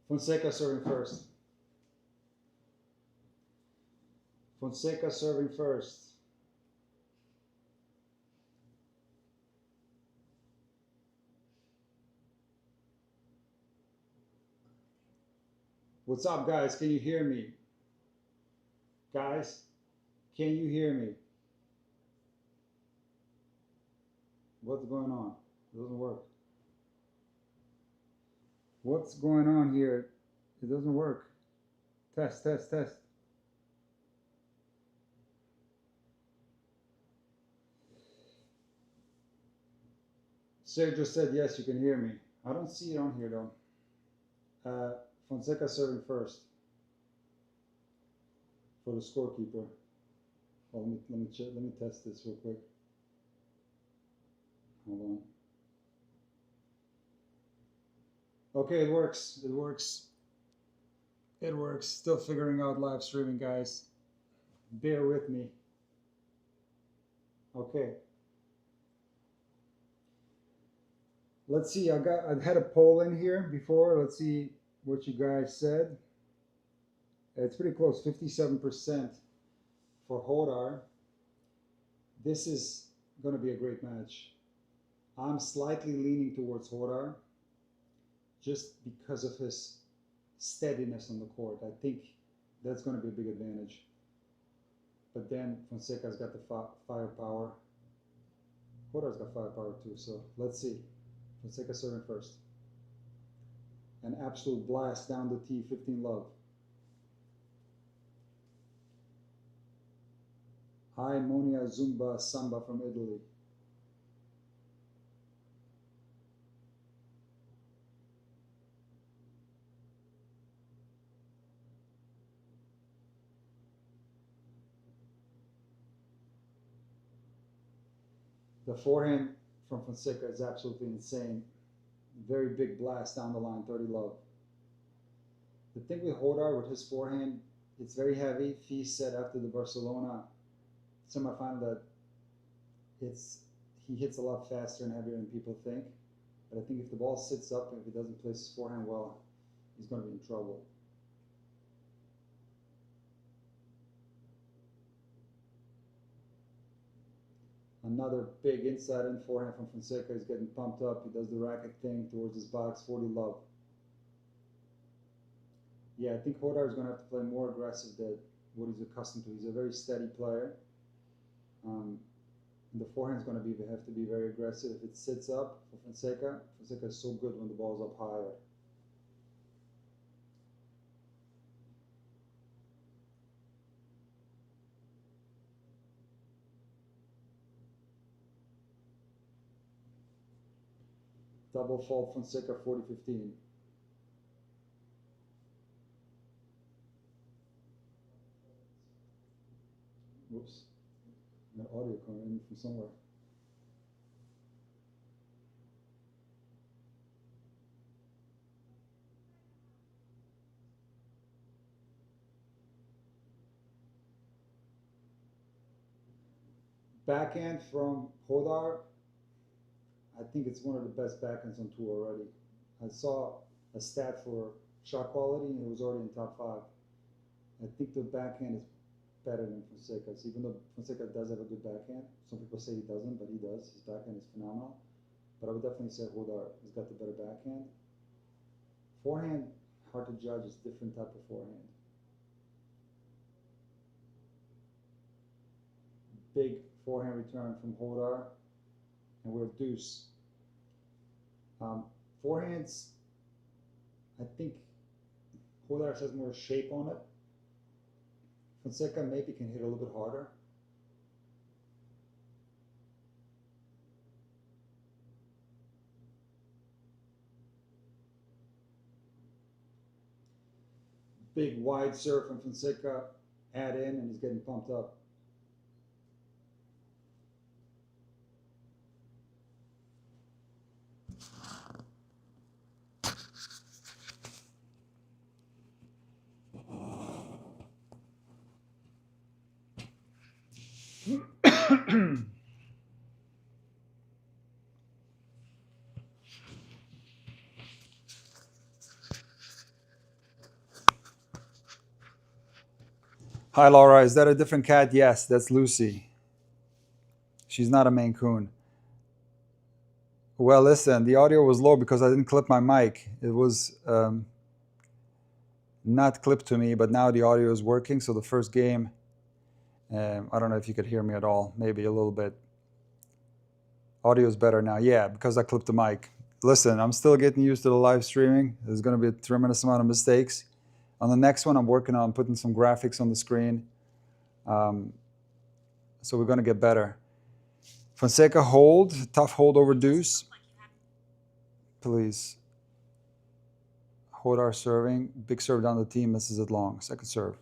Fonseca serving first. Fonseca serving first. What's up, guys? Can you hear me? Guys, can you hear me? What's going on? It doesn't work. What's going on here? It doesn't work. Test, test, test. Sarah just said yes, you can hear me. I don't see it on here though. Fonseca serving first for the scorekeeper. Oh, let me check. Let me test this real quick. Hold on. Okay, it works. It works. It works. Still figuring out live streaming, guys. Bear with me. Okay. Let's see. I had a poll in here before. Let's see what you guys said. It's pretty close. 57% for Jodar. This is going to be a great match. I'm slightly leaning towards Jodar just because of his steadiness on the court. I think that's going to be a big advantage. But then Fonseca's got the firepower. Jodar's got firepower too, so let's see. Fonseca serving first. An absolute blast down the tee, 15 love. Hi, Monia Zumba Samba from Italy. The forehand from Fonseca is absolutely insane. Very big blast down the line, 30 love. The thing with Jodar, with his forehand, it's very heavy. Fee said after the Barcelona semifinal that he hits a lot faster and heavier than people think. But I think if the ball sits up and if he doesn't place his forehand well, he's going to be in trouble. Another big inside and forehand from Fonseca. He's getting pumped up. He does the racket thing towards his box, 40 love. Yeah, I think Jodar is going to have to play more aggressive than what he's accustomed to. He's a very steady player. And the forehand is going to have to be very aggressive. If it sits up for Fonseca, Fonseca is so good when the ball's up higher. Double fault Fonseca, 40-15. Whoops. Got audio coming in from somewhere. Backhand from Jodar. I think it's one of the best backhands on tour already. I saw a stat for shot quality and it was already in top 5. I think the backhand is better than Fonseca's, even though Fonseca does have a good backhand. Some people say he doesn't, but he does. His backhand is phenomenal. But I would definitely say Jodar has got the better backhand. Forehand, hard to judge. It's a different type of forehand. Big forehand return from Jodar. And we're deuce. Forehands, I think Jodar has more shape on it. Fonseca maybe can hit a little bit harder. Big wide serve from Fonseca, add in, and he's getting pumped up. Hi, Laura. Is that a different cat? Yes, that's Lucy. She's not a Maine Coon. Well, listen, the audio was low because I didn't clip my mic. It was not clipped to me, but now the audio is working. So the first game, I don't know if you could hear me at all. Maybe a little bit. Audio is better now. Yeah, because I clipped the mic. Listen, I'm still getting used to the live streaming. There's going to be a tremendous amount of mistakes. On the next one, I'm working on putting some graphics on the screen. So we're going to get better. Fonseca hold, tough hold over deuce. Please. Jodar serving, big serve down the tee, misses it long. Second serve.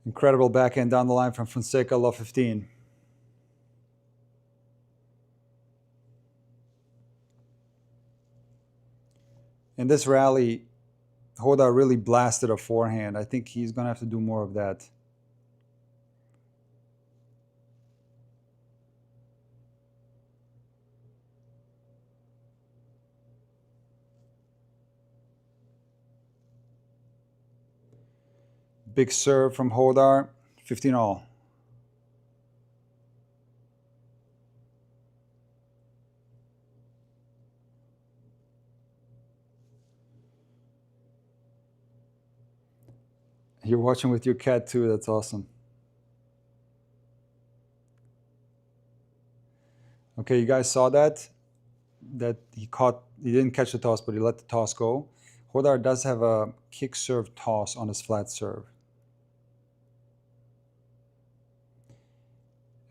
Incredible backhand down the line from Fonseca, love 15. In this rally, Jodar really blasted a forehand. I think he's going to have to do more of that. Big serve from Jodar, 15 all. You're watching with your cat too, that's awesome. Okay, you guys saw that? That he didn't catch the toss, but he let the toss go. Jodar does have a kick serve toss on his flat serve.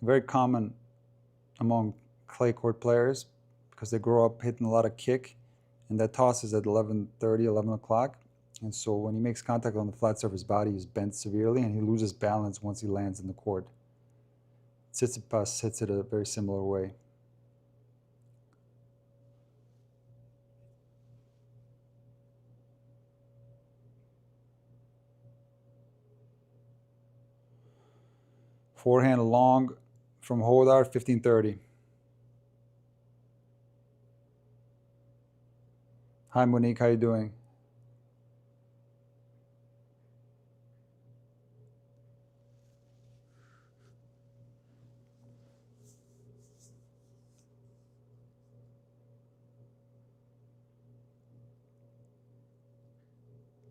Very common among clay court players because they grow up hitting a lot of kick, and that toss is at 11:30, 11 o'clock. And so when he makes contact on the flat serve, his body is bent severely and he loses balance once he lands in the court. Tsitsipas hits it a very similar way. Forehand long from Jodar, 15:30. Hi Monique, how you doing?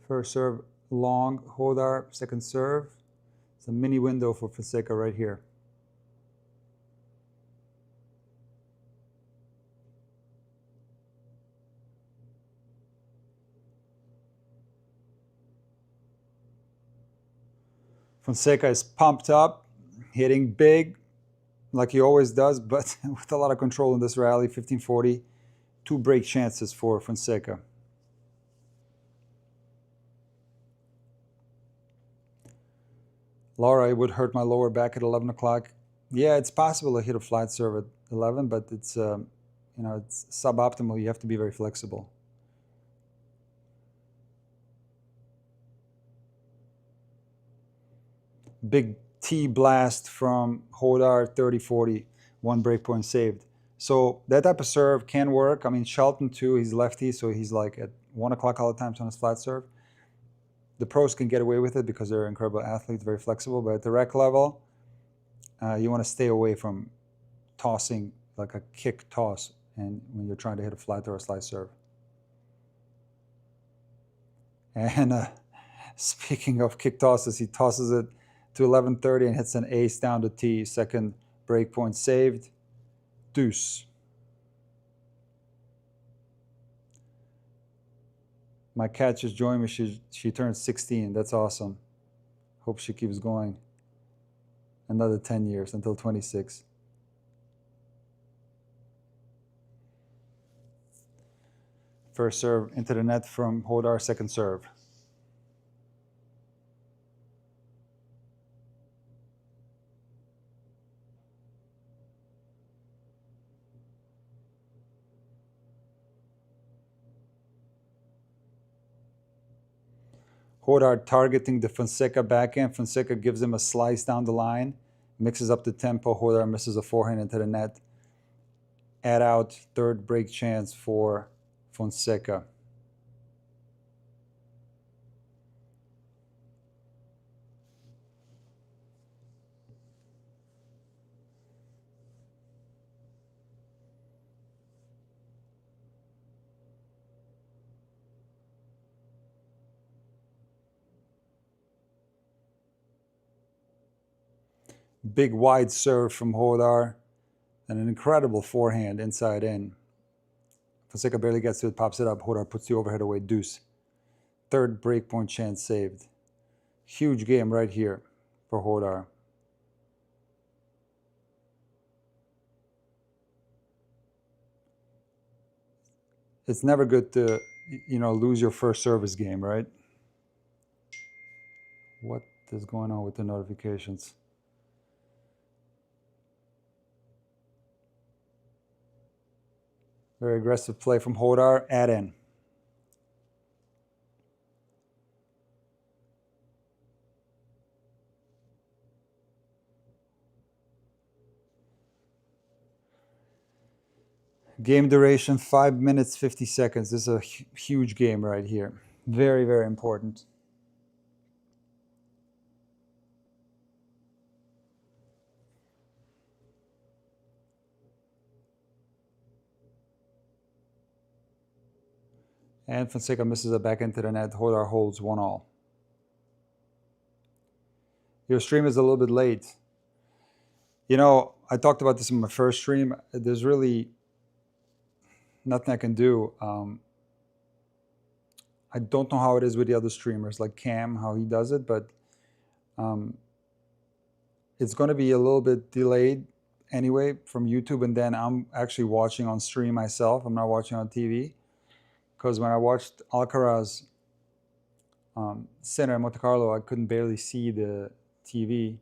First serve long, Jodar, second serve. It's a mini window for Fonseca right here. Fonseca is pumped up, hitting big like he always does, but with a lot of control in this rally, 15-40. 2 break chances for Fonseca. Laura, it would hurt my lower back at 11 o'clock. Yeah, it's possible to hit a flat serve at 11, but it's it's suboptimal. You have to be very flexible. Big T blast from Jodar, 30-40, 1 break point saved. So that type of serve can work. I mean, Shelton too, he's lefty, so he's like at 1 o'clock all the times on his flat serve. The pros can get away with it because they're incredible athletes, very flexible. But at the rec level, you want to stay away from tossing like a kick toss, and when you're trying to hit a flat or a slice serve. And speaking of kick tosses, he tosses it to 11:30 and hits an ace down the tee. Second break point saved. Deuce. My cat just joined me. She turned 16. That's awesome. Hope she keeps going. Another 10 years until 26. First serve into the net from Jodar, second serve. Jodar targeting the Fonseca backhand. Fonseca gives him a slice down the line, mixes up the tempo. Jodar misses a forehand into the net. Add out, third break chance for Fonseca. Big wide serve from Jodar and an incredible forehand inside in. Fonseca barely gets to it, pops it up. Jodar puts the overhead away, deuce. Third breakpoint chance saved. Huge game right here for Jodar. It's never good to, lose your first service game, right? What is going on with the notifications? Very aggressive play from Jodar. Add in. Game duration 5 minutes 50 seconds. This is a huge game right here. Very, very important. And Fonseca misses it back into the net. Jodar holds 1-all. Your stream is a little bit late. I talked about this in my first stream. There's really nothing I can do. I don't know how it is with the other streamers, like Cam, how he does it, but it's going to be a little bit delayed anyway from YouTube, and then I'm actually watching on stream myself. I'm not watching on TV, because when I watched Alcaraz Sinner in Monte Carlo, I couldn't barely see the TV,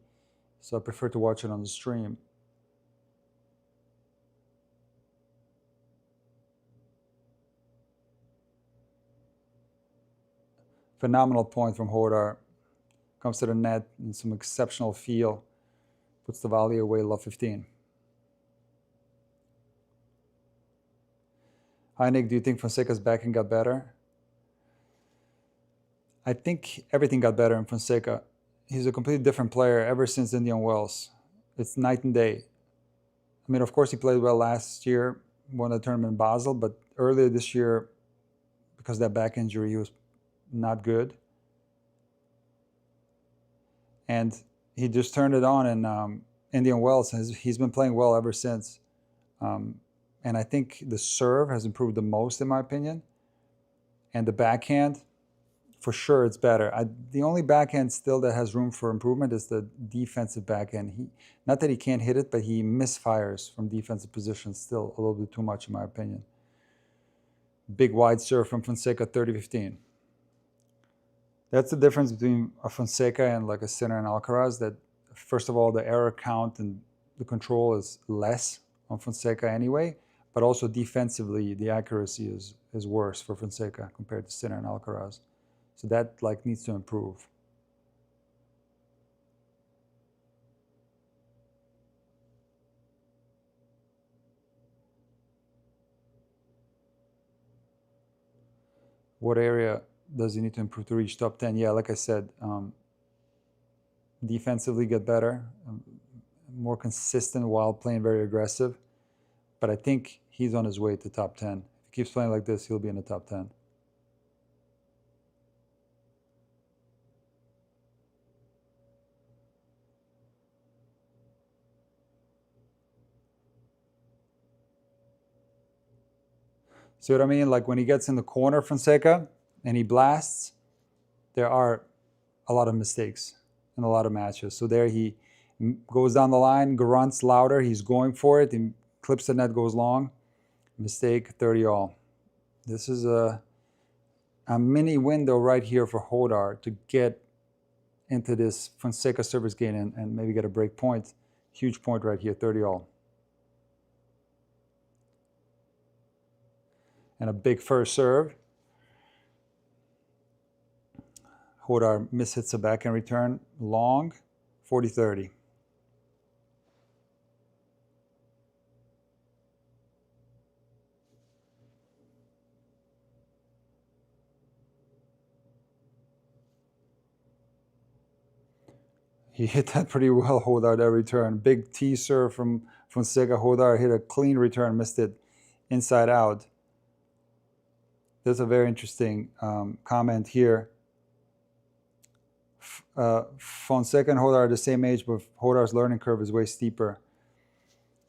so I prefer to watch it on the stream. Phenomenal point from Jodar. Comes to the net in some exceptional feel. Puts the volley away, love 15. Hi, Nick. Do you think Fonseca's backhand got better? I think everything got better in Fonseca. He's a completely different player ever since Indian Wells. It's night and day. I mean, of course, he played well last year, won the tournament in Basel, but earlier this year, because of that back injury, he was not good. And he just turned it on in Indian Wells. He's been playing well ever since. And I think the serve has improved the most, in my opinion. And the backhand, for sure, it's better. The only backhand still that has room for improvement is the defensive backhand. Not that he can't hit it, but he misfires from defensive positions still a little bit too much, in my opinion. Big wide serve from Fonseca, 30-15. That's the difference between a Fonseca and like a Sinner and Alcaraz, that first of all, the error count and the control is less on Fonseca anyway, but also defensively, the accuracy is worse for Fonseca compared to Sinner and Alcaraz. So that needs to improve. What area does he need to improve to reach top 10? Yeah, like I said, defensively get better, more consistent while playing very aggressive. But I think he's on his way to top 10. If he keeps playing like this, he'll be in the top 10. See what I mean? Like when he gets in the corner, Fonseca, and he blasts, there are a lot of mistakes in a lot of matches. So there he goes down the line, grunts louder, he's going for it, he clips the net, goes long. Mistake, 30-all. This is a mini window right here for Jodar to get into this Fonseca service game and maybe get a break point. Huge point right here, 30-all. And a big first serve. Jodar mishits a backhand return long, 40-30. He hit that pretty well, Jodar, that return. Big T serve from Fonseca. Jodar hit a clean return, missed it inside out. There's a very interesting comment here. Fonseca and Jodar are the same age, but Jodar's learning curve is way steeper.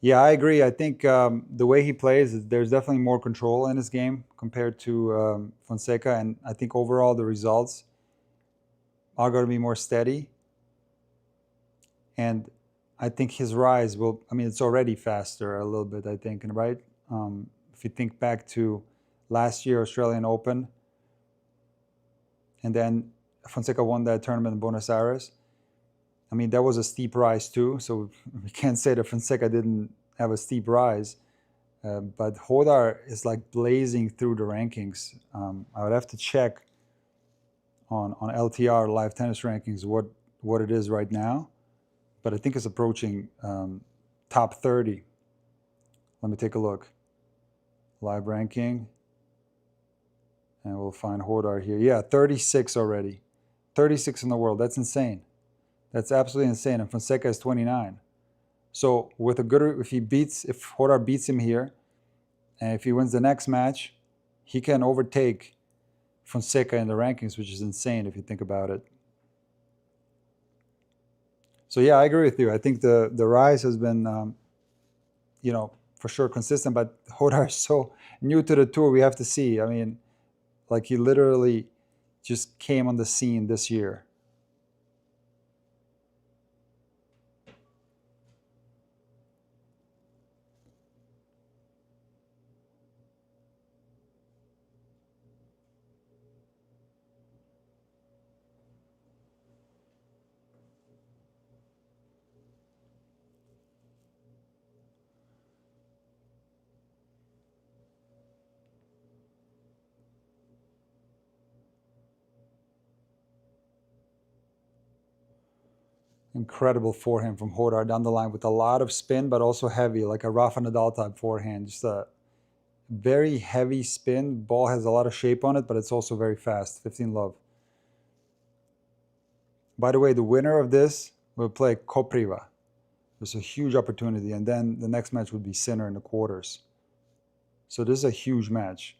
Yeah, I agree. I think the way he plays, there's definitely more control in his game compared to Fonseca, and I think overall the results are going to be more steady. And I think his rise will, I mean, it's already faster a little bit, I think, right? If you think back to last year, Australian Open, and then Fonseca won that tournament in Buenos Aires. I mean, that was a steep rise too, so we can't say that Fonseca didn't have a steep rise. But Jodar is like blazing through the rankings. I would have to check on LTR, live tennis rankings, what it is right now. But I think it's approaching top 30. Let me take a look. Live ranking. And we'll find Jodar here. Yeah, 36 already. 36 in the world. That's insane. That's absolutely insane. And Fonseca is 29. So with a good, if Jodar beats him here, and if he wins the next match, he can overtake Fonseca in the rankings, which is insane if you think about it. So yeah, I agree with you. I think the rise has been, for sure consistent. But Jodar is so new to the tour. We have to see. I mean, like he literally just came on the scene this year. Incredible forehand from Jodar down the line with a lot of spin, but also heavy, like a Rafa Nadal type forehand. Just a very heavy spin. Ball has a lot of shape on it, but it's also very fast. 15 love. By the way, the winner of this will play Kopriva. There's a huge opportunity, and then the next match would be Sinner in the quarters. So this is a huge match.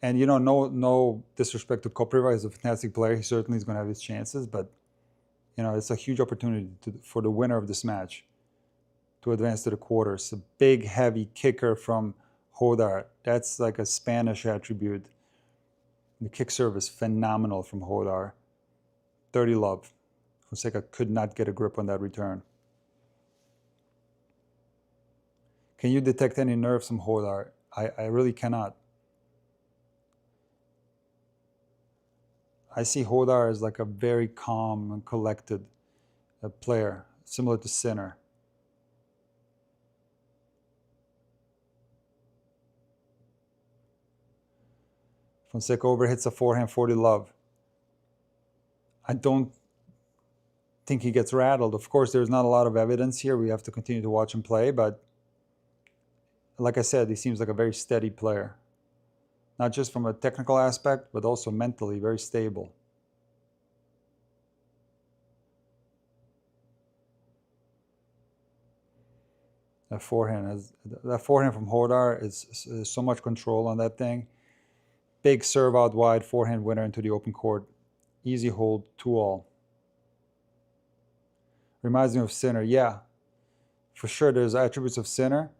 And no disrespect to Kopriva, he's a fantastic player. He certainly is going to have his chances, but it's a huge opportunity for the winner of this match to advance to the quarters. A big, heavy kicker from Jodar. That's like a Spanish attribute. The kick serve is phenomenal from Jodar. 30 love. Fonseca could not get a grip on that return. Can you detect any nerves from Jodar? I really cannot. I see Jodar as like a very calm and collected player, similar to Sinner. Fonseca overhits a forehand, 40 love. I don't think he gets rattled. Of course, there's not a lot of evidence here. We have to continue to watch him play, but like I said, he seems like a very steady player. Not just from a technical aspect, but also mentally very stable. That forehand from Jodar is so much control on that thing. Big serve out wide, forehand winner into the open court. Easy hold, 2-all. Reminds me of Sinner. Yeah, for sure there's attributes of Sinner.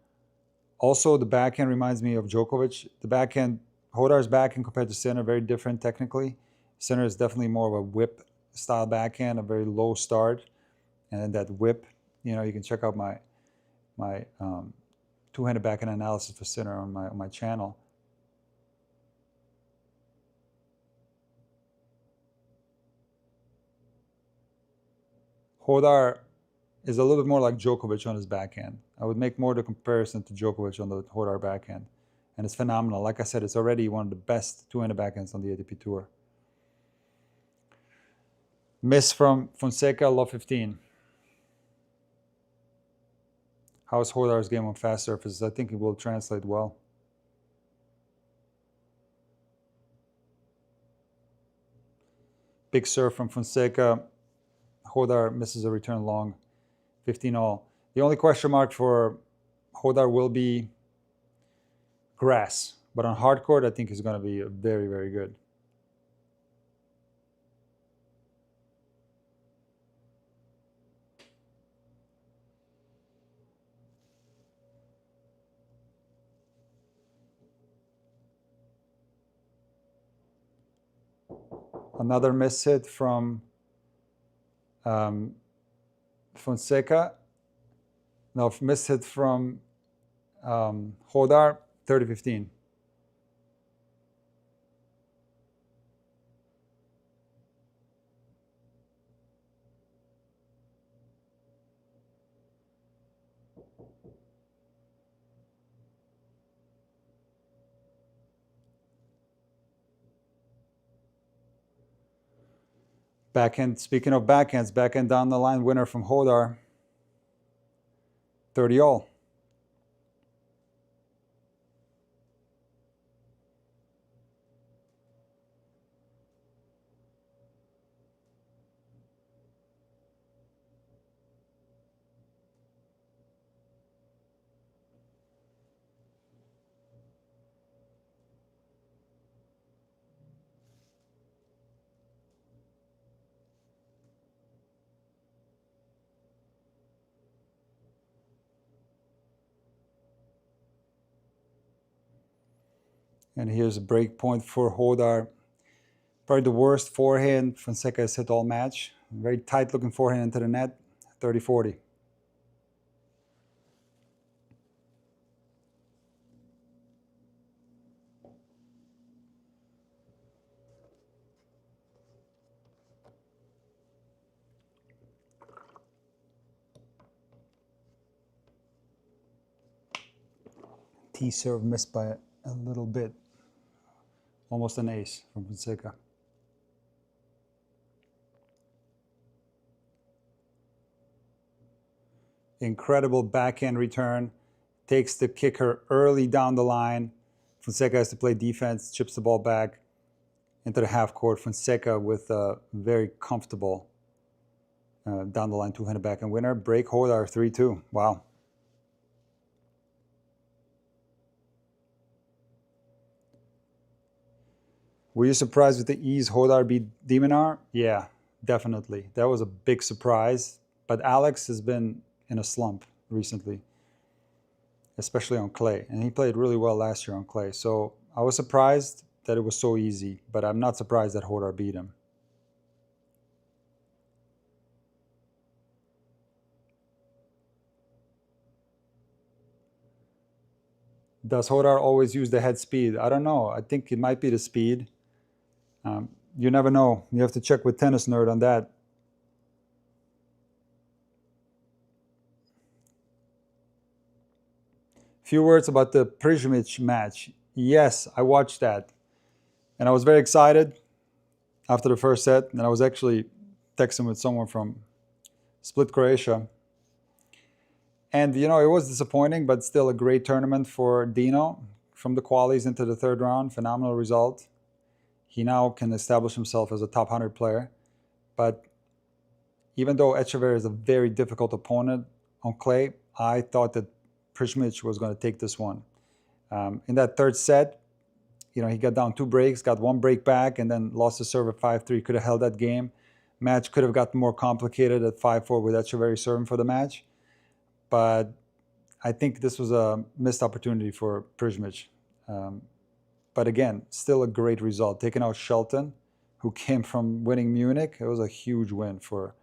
Also, the backhand reminds me of Djokovic. The backhand, Jodar's backhand compared to Sinner, very different technically. Sinner is definitely more of a whip style backhand, a very low start. And then that whip, you can check out my two-handed backhand analysis for Sinner on my channel. Jodar is a little bit more like Djokovic on his backhand. I would make more the comparison to Djokovic on the Jodar backhand. And it's phenomenal. Like I said, it's already one of the best two-handed backhands on the ATP Tour. Miss from Fonseca, love 15. How's Jodar's game on fast surfaces? I think it will translate well. Big serve from Fonseca. Jodar misses a return long. 15 all. The only question mark for Jodar will be grass. But on hard court, I think he's going to be very, very good. Another miss hit from Fonseca. No, miss hit from Jodar, 30-15. Backhand, speaking of backhands, backhand down the line winner from Jodar, 30 all. And here's a break point for Jodar. Probably the worst forehand Fonseca has hit all match. Very tight looking forehand into the net, 30-40. T serve missed by a little bit. Almost an ace from Fonseca. Incredible backhand return. Takes the kicker early down the line. Fonseca has to play defense, chips the ball back into the half court. Fonseca with a very comfortable down the line two-handed backhand winner. Break Jodar 3-2. Wow. Were you surprised with the ease Jodar beat Demonar? Yeah, definitely. That was a big surprise. But Alex has been in a slump recently, especially on clay. And he played really well last year on clay. So I was surprised that it was so easy, but I'm not surprised that Jodar beat him. Does Jodar always use the head speed? I don't know. I think it might be the speed. You never know. You have to check with Tennis Nerd on that. Few words about the Prismic match. Yes, I watched that. And I was very excited after the first set. And I was actually texting with someone from Split, Croatia. And, you know, it was disappointing, but still a great tournament for Dino. From the qualies into the third round, phenomenal result. He now can establish himself as a top 100 player. But even though Echeverry is a very difficult opponent on clay, I thought that Prismic was going to take this one. In that third set, you know, he got down 2 breaks, got 1 break back, and then lost the serve at 5-3. Could have held that game. Match could have gotten more complicated at 5-4 with Echeverry serving for the match. But I think this was a missed opportunity for Prismic. But again, still a great result. Taking out Shelton, who came from winning Munich, it was a huge win for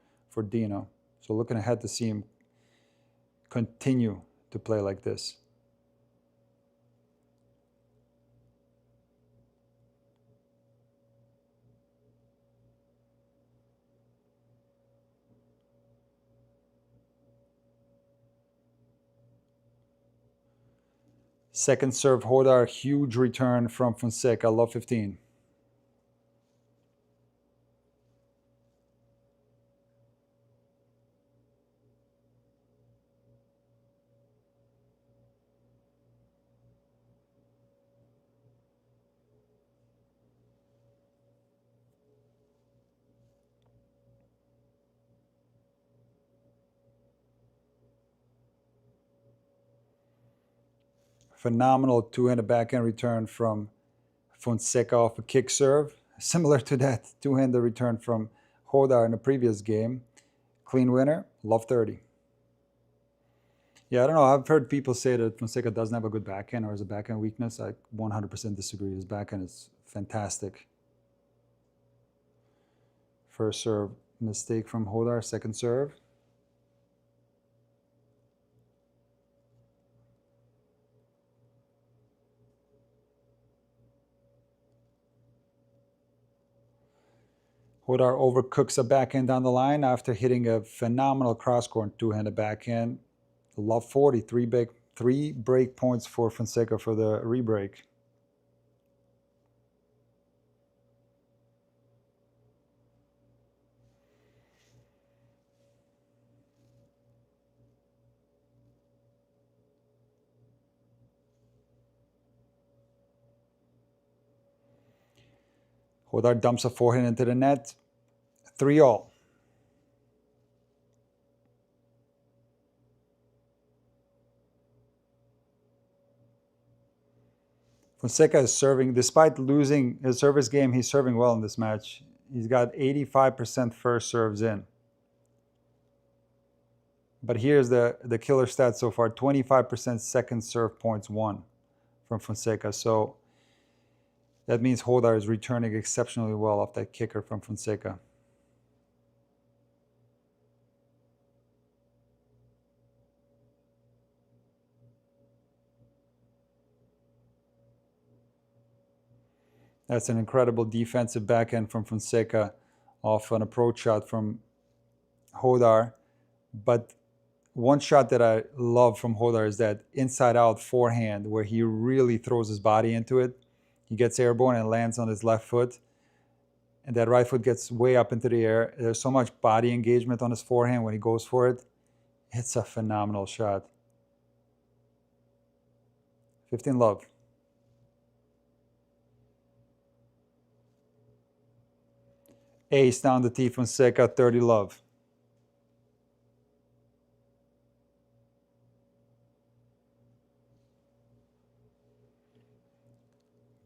Dino. So looking ahead to see him continue to play like this. Second serve, Jodar, huge return from Fonseca, love 15. Phenomenal two-handed backhand return from Fonseca off a kick serve, similar to that two-handed return from Jodar in the previous game. Clean winner, love 30. Yeah, I don't know. I've heard people say that Fonseca doesn't have a good backhand or has a backhand weakness. I 100% disagree. His backhand is fantastic. First serve mistake from Jodar, second serve. Jodar overcooks a backhand down the line after hitting a phenomenal cross-court two-handed backhand. Love 40, three break points for Fonseca for the re-break. Jodar dumps a forehand into the net. 3-all. Fonseca is serving, despite losing his service game, he's serving well in this match. He's got 85% first serves in. But here's the killer stat so far, 25% second serve points won from Fonseca. So that means Jodar is returning exceptionally well off that kicker from Fonseca. That's an incredible defensive backhand from Fonseca off an approach shot from Jodar. But one shot that I love from Jodar is that inside-out forehand where he really throws his body into it. He gets airborne and lands on his left foot. And that right foot gets way up into the air. There's so much body engagement on his forehand when he goes for it. It's a phenomenal shot. 15 love. Ace down the tee, Fonseca, 30 love.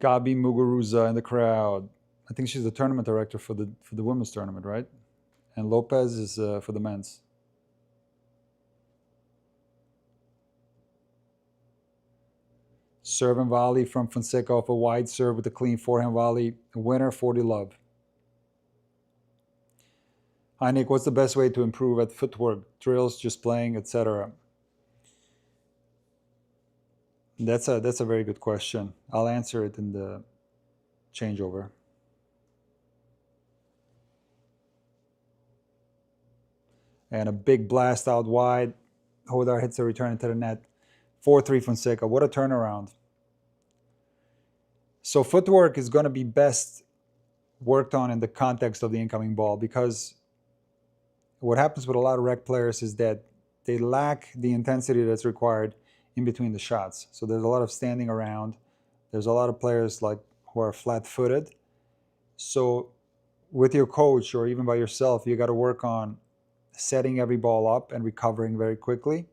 Gabi Muguruza in the crowd. I think she's the tournament director for the women's tournament, right? And Lopez is for the men's. Serve and volley from Fonseca off a wide serve with a clean forehand volley. Winner, 40 love. Hi Nick, what's the best way to improve at footwork, drills, just playing, etc.? That's a very good question. I'll answer it in the changeover. And a big blast out wide. Jodar hits a return into the net. 4-3 Fonseca. What a turnaround. So footwork is going to be best worked on in the context of the incoming ball, because what happens with a lot of rec players is that they lack the intensity that's required in between the shots. So there's a lot of standing around. There's a lot of players like who are flat-footed. So with your coach or even by yourself, you got to work on setting every ball up and recovering very quickly,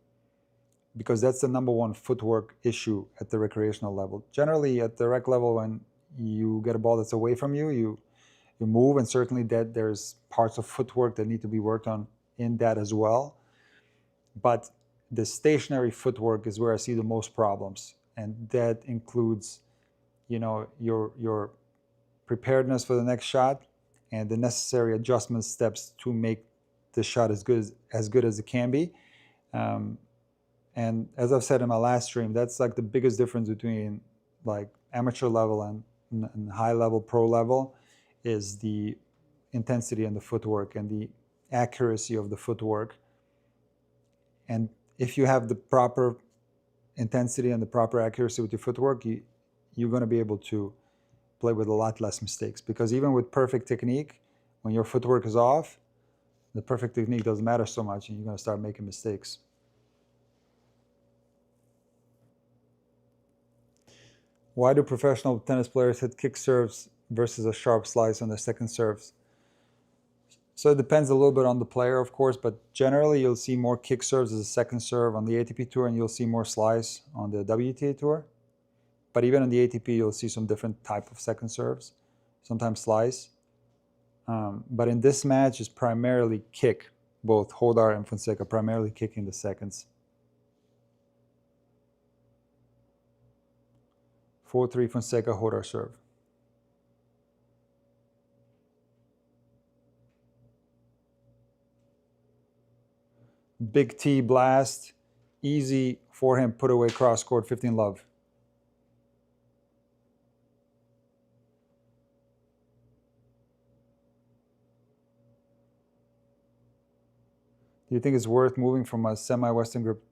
because that's the number one footwork issue at the recreational level. Generally, at the rec level, when you get a ball that's away from you, you move, and certainly that there's parts of footwork that need to be worked on in that as well. But the stationary footwork is where I see the most problems, and that includes, you know, your preparedness for the next shot and the necessary adjustment steps to make the shot as good as it can be. And as I've said in my last stream, that's like the biggest difference between like amateur level and high level pro level, is the intensity and the footwork and the accuracy of the footwork. And if you have the proper intensity and the proper accuracy with your footwork, you're going to be able to play with a lot less mistakes. Because even with perfect technique, when your footwork is off, the perfect technique doesn't matter so much, and you're going to start making mistakes. Why do professional tennis players hit kick serves versus a sharp slice on their second serves? So it depends a little bit on the player, of course, but generally you'll see more kick serves as a second serve on the ATP Tour, and you'll see more slice on the WTA Tour. but even on the ATP, you'll see some different type of second serves, sometimes slice. But in this match, it's primarily kick. Both Jodar and Fonseca primarily kicking the seconds. 4-3 Fonseca, Jodar serve. Big T blast, easy forehand put away cross court, 15 love. Do you think it's worth moving from a semi-Western grip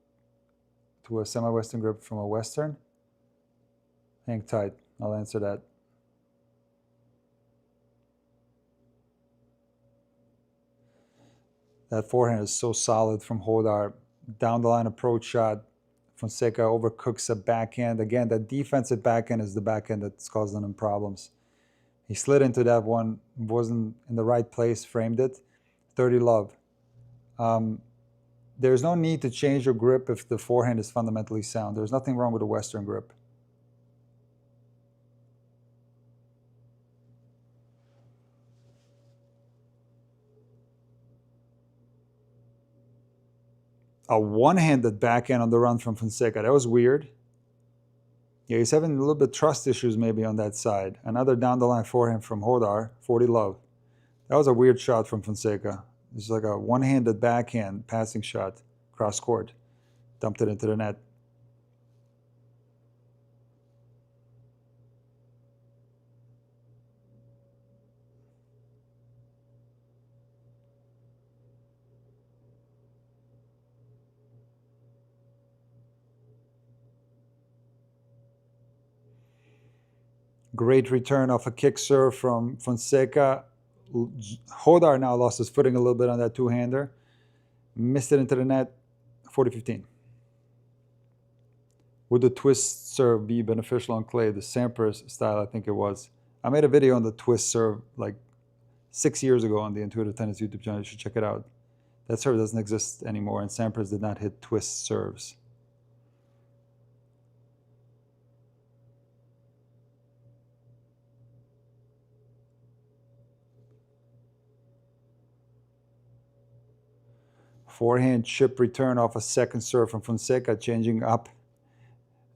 to a semi-Western grip from a Western? Hang tight, I'll answer that. That forehand is so solid from Jodar. Down the line approach shot. Fonseca overcooks a backhand. Again, that defensive backhand is the backhand that's causing him problems. He slid into that one, wasn't in the right place, framed it. 30 love. There's no need to change your grip if the forehand is fundamentally sound. There's nothing wrong with a Western grip. A one-handed backhand on the run from Fonseca. That was weird. Yeah, he's having a little bit of trust issues maybe on that side. Another down-the-line forehand from Jodar, 40 love. That was a weird shot from Fonseca. It's like a one-handed backhand passing shot, cross court. Dumped it into the net. Great return off a kick serve from Fonseca. Jodar now lost his footing a little bit on that two-hander. Missed it into the net, 40-15. Would the twist serve be beneficial on clay? The Saber style, I think it was. I made a video on the twist serve like 6 years ago on the Intuitive Tennis YouTube channel. You should check it out. That serve doesn't exist anymore, and Sampras did not hit twist serves. Forehand chip return off a second serve from Fonseca, changing up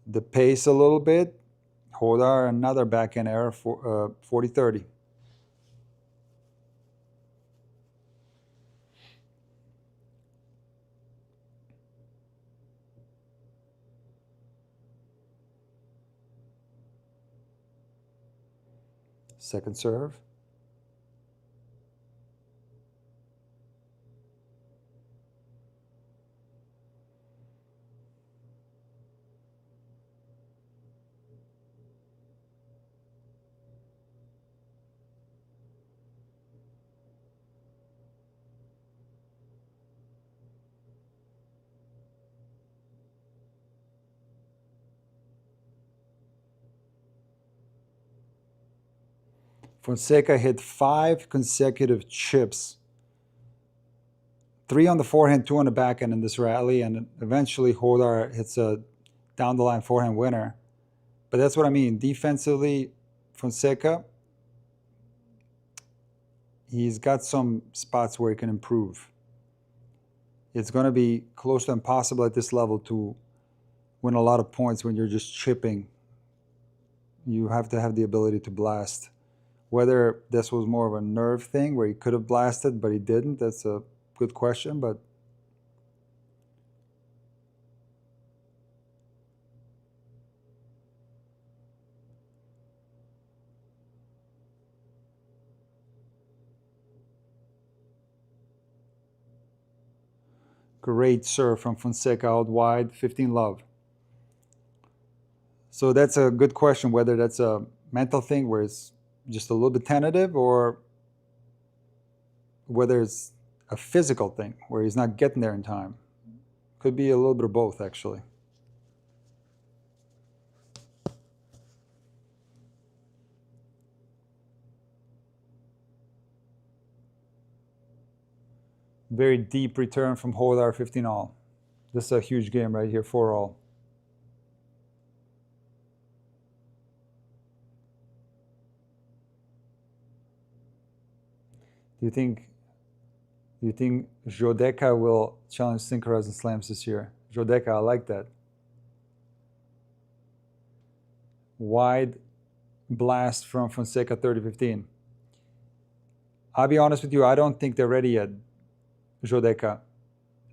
the pace a little bit. Jodar, another backhand error, for 40-30. Second serve. Fonseca hit 5 consecutive chips. 3 on the forehand, 2 on the backhand in this rally, and eventually Jodar hits a down-the-line forehand winner. But that's what I mean. Defensively, Fonseca, he's got some spots where he can improve. It's going to be close to impossible at this level to win a lot of points when you're just chipping. You have to have the ability to blast. Whether this was more of a nerve thing where he could have blasted, but he didn't, that's a good question. But great serve from Fonseca out wide, 15 love. So that's a good question, whether that's a mental thing where it's just a little bit tentative, or whether it's a physical thing where he's not getting there in time. Could be a little bit of both, actually. Very deep return from Jodar, 15 all. This is a huge game right here, 4 all. Do you think Jodar will challenge Sinkaraz in slams this year? Jodar, I like that. Wide blast from Fonseca 30-15. I'll be honest with you, I don't think they're ready yet, Jodar.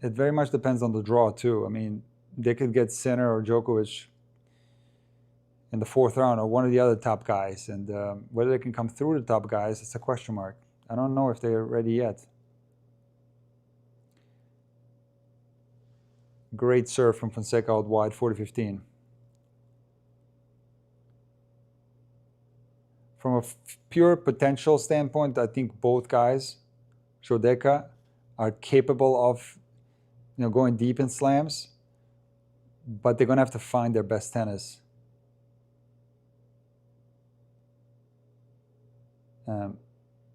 It very much depends on the draw too. I mean, they could get Sinner or Djokovic in the fourth round, or one of the other top guys, and whether they can come through the top guys, it's a question mark. I don't know if they're ready yet. Great serve from Fonseca out wide, 40-15. From a pure potential standpoint, I think both guys, Jodar, are capable of, going deep in slams, but they're going to have to find their best tennis.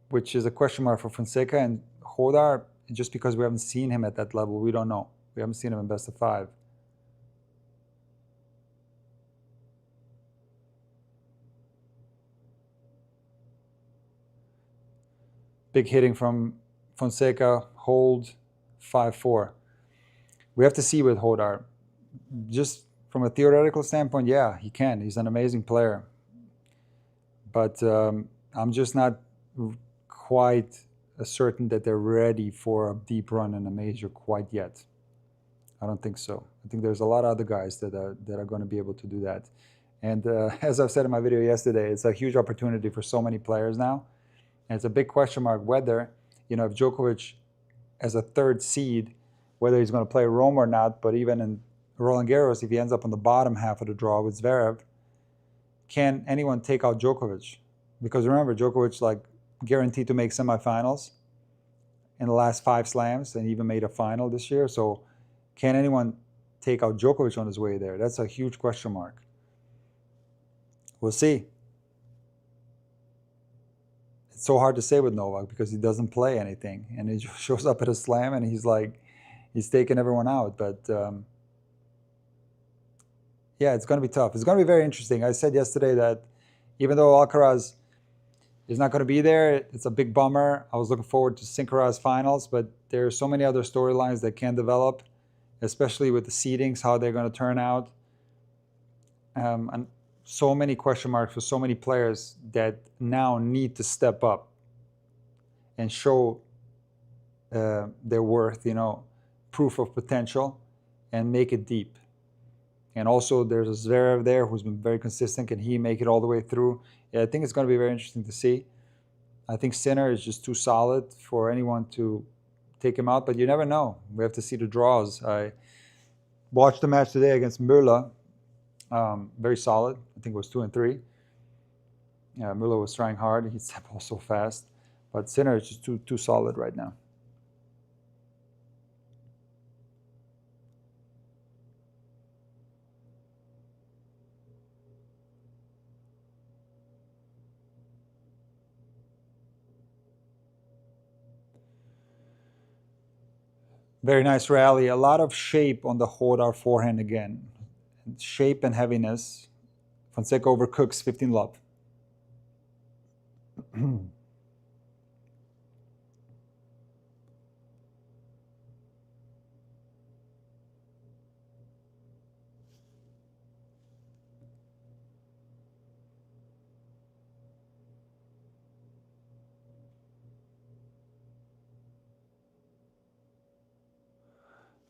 Which is a question mark for Fonseca. And Jodar, just because we haven't seen him at that level, we don't know. We haven't seen him in best of 5. Big hitting from Fonseca, hold 5-4. We have to see with Jodar. Just from a theoretical standpoint, yeah, he can. He's an amazing player. But I'm just not quite certain that they're ready for a deep run in a major quite yet. I don't think so. I think there's a lot of other guys that are going to be able to do that. And as I've said in my video yesterday, it's a huge opportunity for so many players now. And it's a big question mark whether, if Djokovic as a 3rd seed, whether he's going to play Rome or not, but even in Roland Garros, if he ends up on the bottom half of the draw with Zverev, can anyone take out Djokovic? Because remember, Djokovic guaranteed to make semifinals in the last 5 slams and even made a final this year. So can anyone take out Djokovic on his way there? That's a huge question mark. We'll see. It's so hard to say with Novak because he doesn't play anything, and he just shows up at a slam and he's taking everyone out. But yeah, it's going to be tough. It's going to be very interesting. I said yesterday that even though Alcaraz is not going to be there, it's a big bummer. I was looking forward to Sinkaraz finals, but there are so many other storylines that can develop, especially with the seedings, how they're going to turn out. And so many question marks for so many players that now need to step up and show their worth, proof of potential, and make it deep. And also there's a Zverev there who's been very consistent. Can he make it all the way through? Yeah, I think it's going to be very interesting to see. I think Sinner is just too solid for anyone to take him out, but you never know. We have to see the draws. I watched the match today against Müller. Very solid. I think it was 2 and 3. Yeah, Müller was trying hard. He set ball so fast. But Sinner is just too solid right now. Very nice rally. A lot of shape on the Jodar forehand again. Shape and heaviness. Fonseca overcooks 15 love.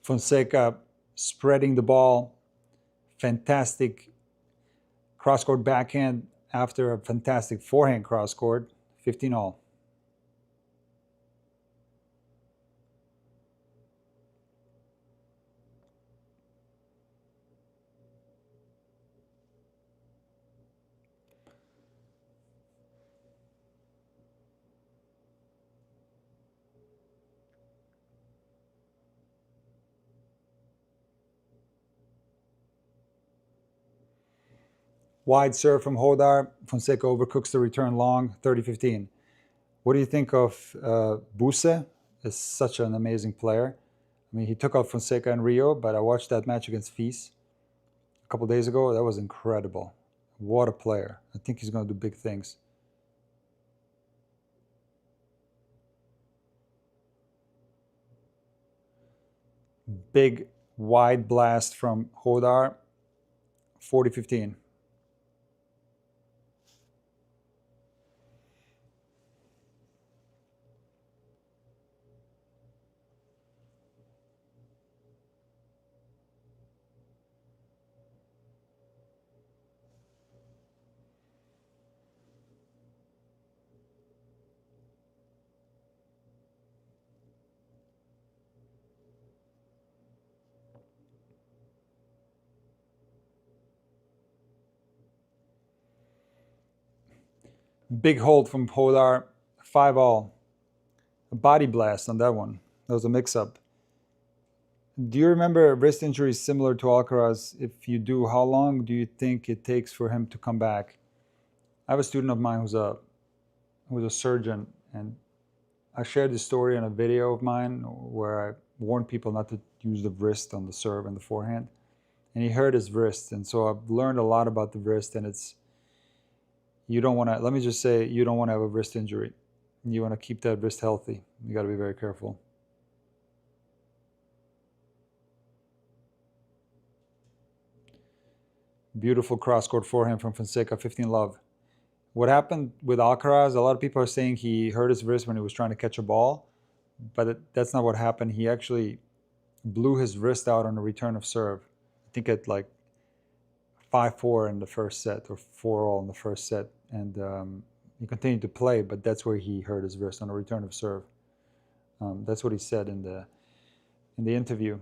Fonseca spreading the ball. Fantastic cross-court backhand after a fantastic forehand cross-court. 15 all. Wide serve from Jodar. Fonseca overcooks the return long, 30-15. What do you think of Buse? Is such an amazing player. I mean, he took out Fonseca in Rio, but I watched that match against Fils a couple days ago. That was incredible. What a player. I think he's going to do big things. Big wide blast from Jodar, 40-15. Big hold from Jodar, 5-all. A body blast on that one. That was a mix-up. Do you remember wrist injuries similar to Alcaraz? If you do, how long do you think it takes for him to come back? I have a student of mine who's a surgeon, and I shared this story in a video of mine where I warned people not to use the wrist on the serve and the forehand. And he hurt his wrist, and so I've learned a lot about the wrist, and you don't want to, let me just say, you don't want to have a wrist injury. You want to keep that wrist healthy. You got to be very careful. Beautiful cross-court forehand from Fonseca, 15-love. What happened with Alcaraz, a lot of people are saying he hurt his wrist when he was trying to catch a ball, but that's not what happened. He actually blew his wrist out on a return of serve. I think at like 5-4 in the first set, or 4-all in the first set. And he continued to play, but that's where he hurt his wrist, on a return of serve. That's what he said in the interview.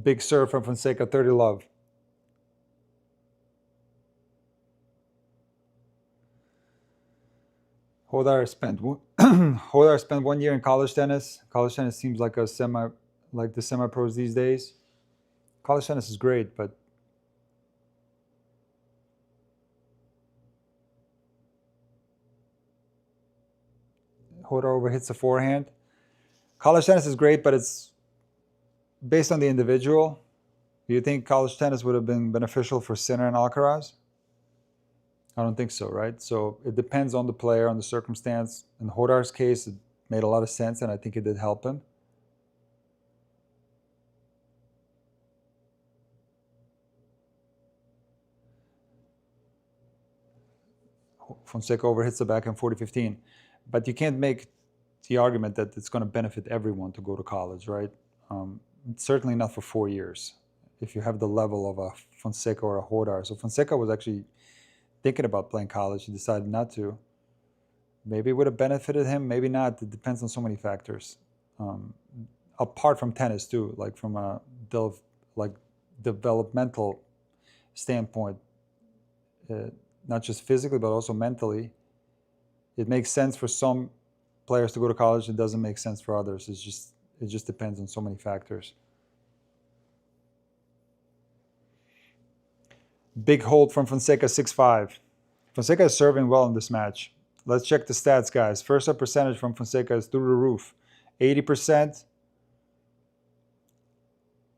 Big serve from Fonseca, 30-love. Jodar spent 1 year in college tennis. College tennis seems like the semi-pros these days. College tennis is great, but Jodar overhits the forehand. College tennis is great, but it's based on the individual. Do you think college tennis would have been beneficial for Sinner and Alcaraz? I don't think so, right? So it depends on the player, on the circumstance. In Jodar's case, it made a lot of sense, and I think it did help him. Fonseca overhits the backhand, 40-15. But you can't make the argument that it's going to benefit everyone to go to college, right? Certainly not for 4 years, if you have the level of a Fonseca or a Jodar. So Fonseca was actually thinking about playing college. He decided not to. Maybe it would have benefited him, maybe not. It depends on so many factors. Apart from tennis too, like from a developmental standpoint, not just physically but also mentally. It makes sense for some players to go to college. It doesn't make sense for others. It just depends on so many factors. Big hold from Fonseca, 6-5. Fonseca is serving well in this match. Let's check the stats, guys. First up percentage from Fonseca is through the roof, 80%.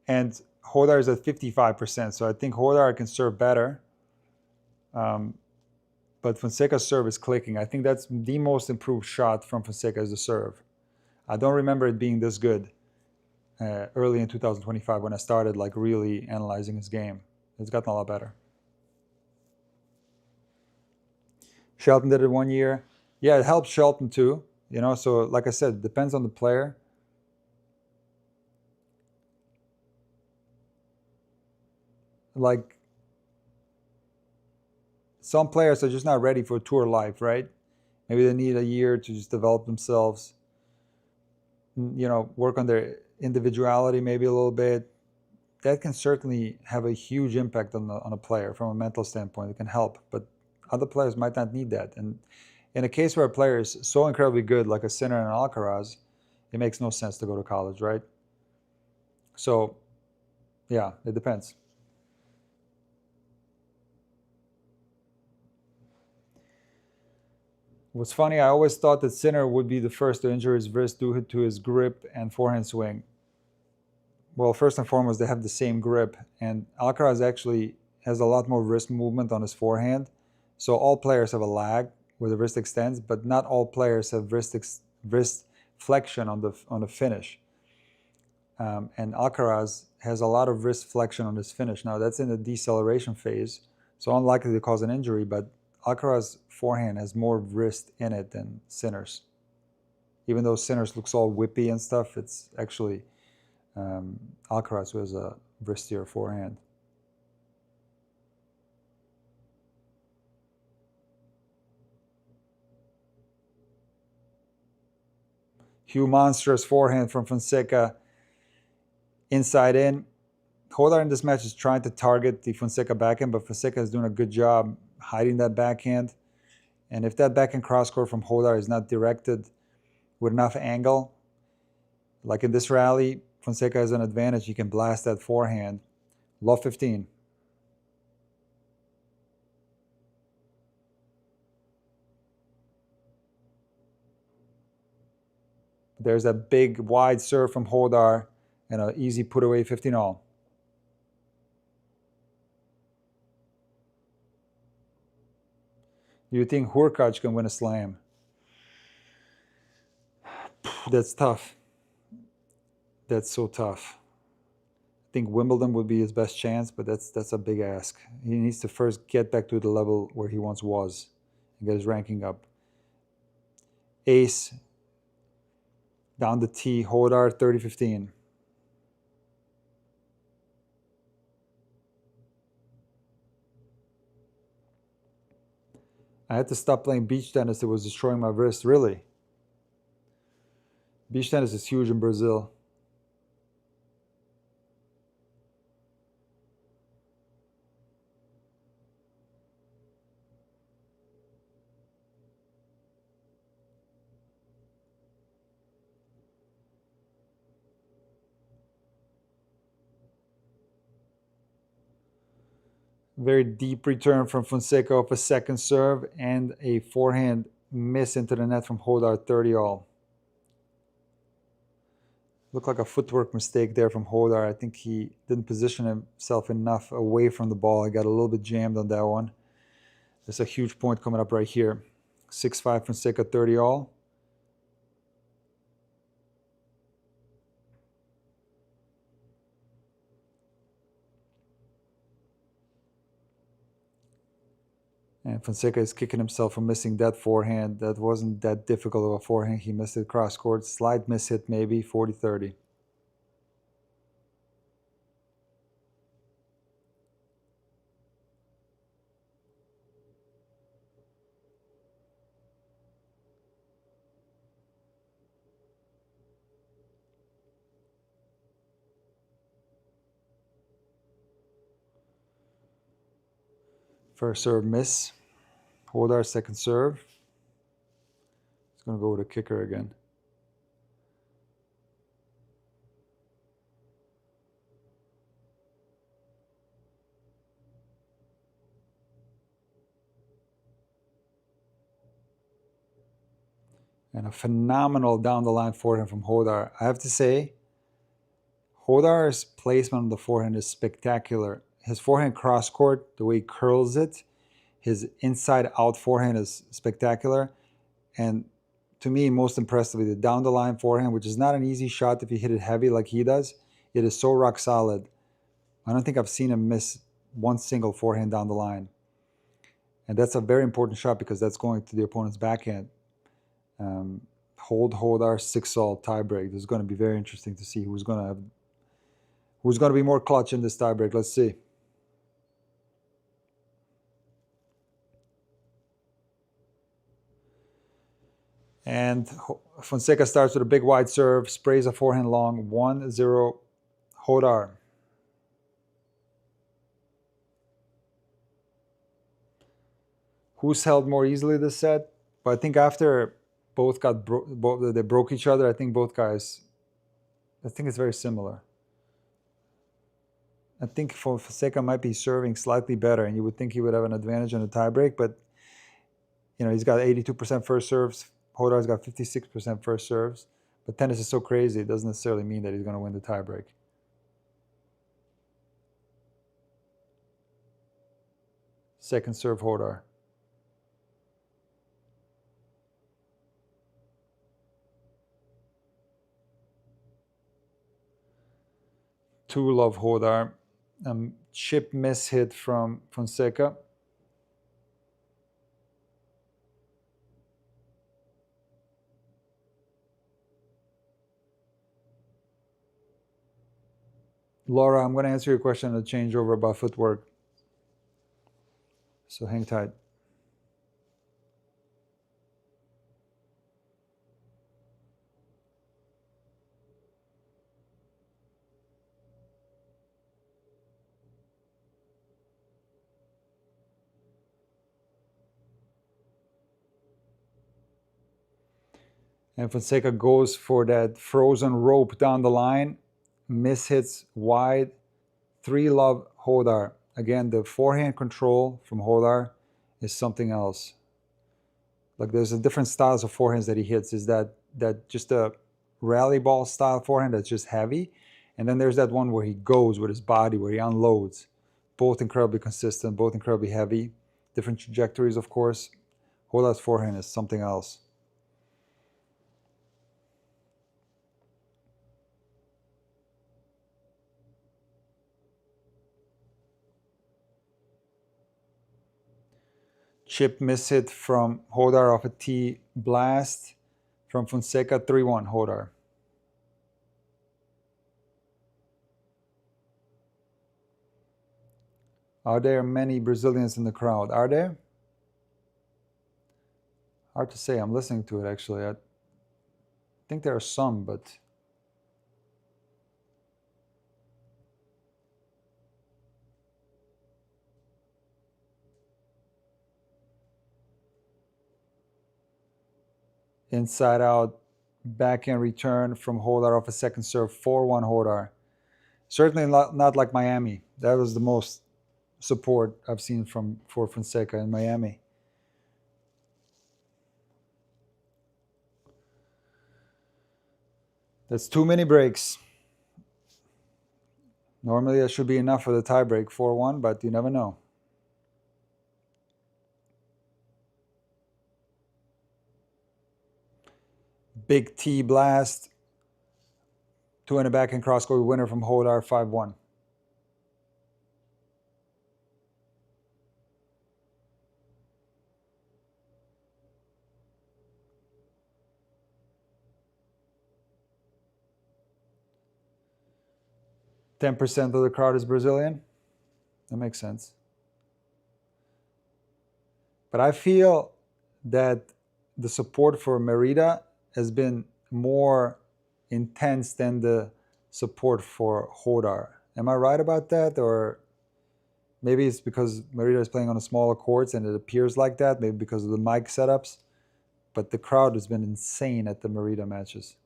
And Jodar is at 55%. So I think Jodar can serve better. But Fonseca's serve is clicking. I think that's the most improved shot from Fonseca, is the serve. I don't remember it being this good early in 2025 when I started like really analyzing his game. It's gotten a lot better. Shelton did it 1 year. Yeah, it helps Shelton too. So like I said, it depends on the player. Like, some players are just not ready for tour life, right? Maybe they need a year to just develop themselves, work on their individuality maybe a little bit. That can certainly have a huge impact on a player from a mental standpoint. It can help, but other players might not need that. And in a case where a player is so incredibly good, like a Sinner and Alcaraz, it makes no sense to go to college, right? So, yeah, it depends. What's funny, I always thought that Sinner would be the first to injure his wrist due to his grip and forehand swing. Well, first and foremost, they have the same grip, and Alcaraz actually has a lot more wrist movement on his forehand. So all players have a lag where the wrist extends, but not all players have wrist flexion on the finish. And Alcaraz has a lot of wrist flexion on his finish. Now that's in the deceleration phase, so unlikely to cause an injury, but Alcaraz's forehand has more wrist in it than Sinner's. Even though Sinner's looks all whippy and stuff, it's actually Alcaraz who has a wristier forehand. Hugh monstrous forehand from Fonseca, inside in. Jodar in this match is trying to target the Fonseca backhand, but Fonseca is doing a good job hiding that backhand. And if that backhand cross-court from Jodar is not directed with enough angle, like in this rally, Fonseca has an advantage. He can blast that forehand. Love 15. There's that big wide serve from Jodar and an easy put away 15-all. Do you think Hurkacz can win a slam? That's tough. That's so tough. I think Wimbledon would be his best chance, but that's a big ask. He needs to first get back to the level where he once was and get his ranking up. Ace, down the tee, Jodar, 30-15. I had to stop playing beach tennis. It was destroying my wrist, really. Beach tennis is huge in Brazil. Very deep return from Fonseca off a second serve and a forehand miss into the net from Jodar, 30-all. Looked like a footwork mistake there from Jodar. I think he didn't position himself enough away from the ball. He got a little bit jammed on that one. There's a huge point coming up right here. 6-5 Fonseca, 30-all. And Fonseca is kicking himself for missing that forehand. That wasn't that difficult of a forehand. He missed it cross court. Slight miss hit maybe, 40-30. First serve miss. Jodar, second serve. He's going to go with a kicker again. And a phenomenal down the line forehand from Jodar. I have to say, Jodar's placement on the forehand is spectacular. His forehand cross court, the way he curls it, his inside out forehand is spectacular. And to me, most impressively, the down the line forehand, which is not an easy shot if you hit it heavy like he does. It is so rock solid. I don't think I've seen him miss one single forehand down the line. And that's a very important shot because that's going to the opponent's backhand. Hold Jodar, 6-all tiebreak. This is going to be very interesting to see who's going to be more clutch in this tiebreak. Let's see. And Fonseca starts with a big wide serve, sprays a forehand long, 1-0 Jodar. Who's held more easily this set? But I think after both they broke each other, I think both guys, I think it's very similar. I think Fonseca might be serving slightly better, and you would think he would have an advantage on the tiebreak, but You know, he's got 82% first serves. Jodar's got 56% first serves. But tennis is so crazy, it doesn't necessarily mean that he's going to win the tiebreak. Second serve, Jodar. Two love Jodar. Chip miss hit from Fonseca. Laura, I'm going to answer your question on the changeover about footwork. So hang tight. And Fonseca goes for that frozen rope down the line. Miss hits wide. 3 love Jodar. Again, the forehand control from Jodar is something else. Like there's a different styles of forehands that he hits. Is that just a rally ball style forehand that's just heavy? And then there's that one where he goes with his body, where he unloads. Both incredibly consistent, both incredibly heavy. Different trajectories, of course. Jodar's forehand is something else. Chip miss hit from Jodar off a tee blast from Fonseca, 3-1 Jodar. Are there many Brazilians in the crowd? Are there? Hard to say. I'm listening to it actually. I think there are some, but inside out backhand return from Jodar off a second serve, 4-1 Jodar. Certainly not like Miami. That was the most support I've seen for Fonseca in Miami. That's too many breaks. Normally that should be enough for the tiebreak, 4-1, but you never know. Big T blast. 2 in the backhand cross-court winner from Jodar, 5-1. %10 of the crowd is Brazilian. That makes sense. But I feel that the support for Merida has been more intense than the support for Jodar. Am I right about that? Or maybe it's because Merida is playing on a smaller courts and it appears like that, maybe because of the mic setups. But the crowd has been insane at the Merida matches.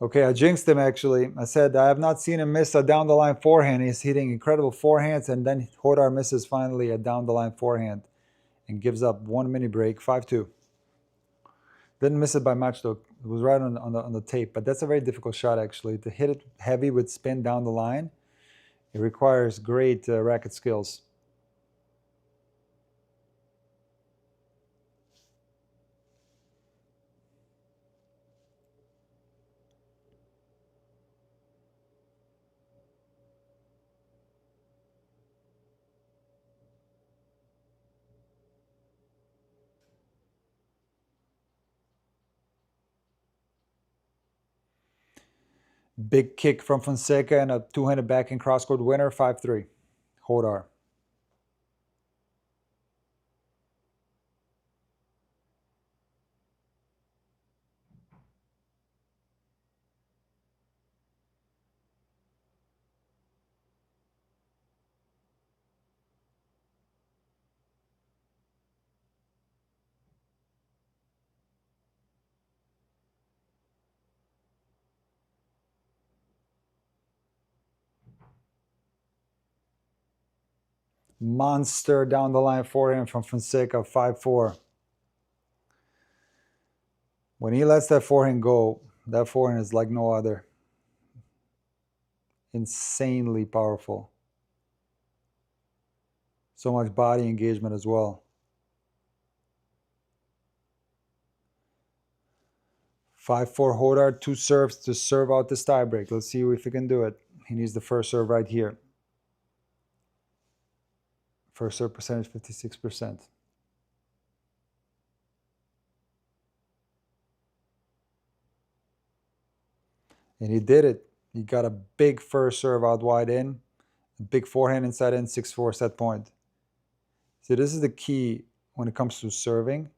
Okay, I jinxed him actually. I said I have not seen him miss a down the line forehand. He's hitting incredible forehands, and then Jodar misses finally a down the line forehand and gives up 1 mini break, 5-2. Didn't miss it by much though. It was right on the tape, but that's a very difficult shot actually. To hit it heavy with spin down the line, it requires great racket skills. Big kick from Fonseca and a 2-handed backhand cross-court winner, 5-3. Jodar. Monster down the line forehand from Fonseca, 5-4. When he lets that forehand go, that forehand is like no other. Insanely powerful. So much body engagement as well. 5-4 Jodar, 2 serves to serve out this tiebreak. Let's see if he can do it. He needs the first serve right here. First serve percentage, 56%. And he did it. He got a big first serve out wide in, a big forehand inside in, 6-4 set point. So this is the key when it comes to serving.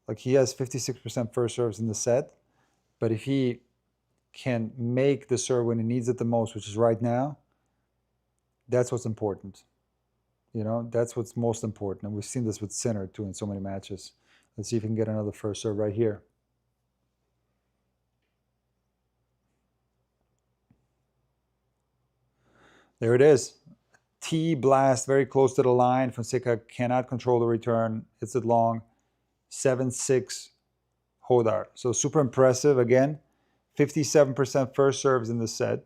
Like he has 56% first serves in the set, but if he can make the serve when he needs it the most, which is right now, that's what's important. You know, that's what's most important. And we've seen this with Sinner too in so many matches. Let's see if he can get another first serve right here. There it is. T-blast, very close to the line. Fonseca cannot control the return. Hits it long. 7-6 Jodar. So super impressive. Again, 57% first serves in the set.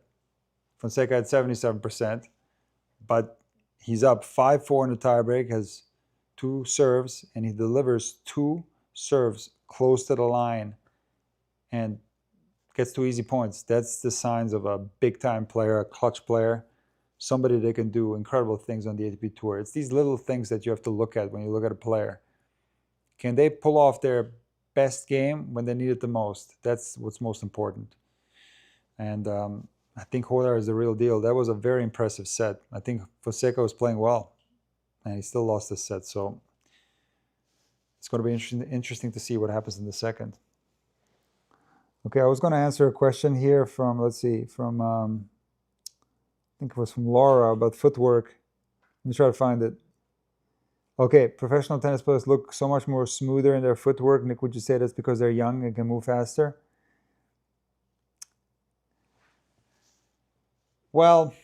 Fonseca had 77%. But he's up 5-4 in the tiebreak, has 2 serves, and he delivers 2 serves close to the line and gets 2 easy points. That's the signs of a big-time player, a clutch player, somebody that can do incredible things on the ATP Tour. It's these little things that you have to look at when you look at a player. Can they pull off their best game when they need it the most? That's what's most important. And I think Jodar is the real deal. That was a very impressive set. I think Fonseca was playing well, and he still lost this set. So it's going to be interesting to see what happens in the second. Okay, I was going to answer a question here from, let's see, from, I think it was from Laura about footwork. Let me try to find it. Okay, professional tennis players look so much more smoother in their footwork. Nick, would you say that's because they're young and can move faster? Well,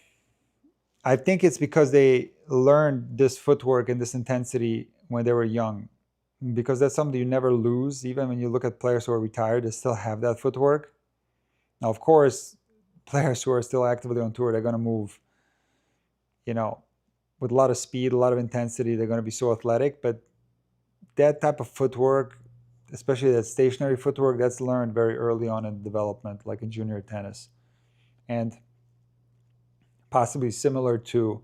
I think it's because they learned this footwork and this intensity when they were young, because that's something you never lose. Even when you look at players who are retired, they still have that footwork. Now, of course, players who are still actively on tour, they're going to move, you know, with a lot of speed, a lot of intensity. They're going to be so athletic, but that type of footwork, especially that stationary footwork, that's learned very early on in development, like in junior tennis. And possibly similar to,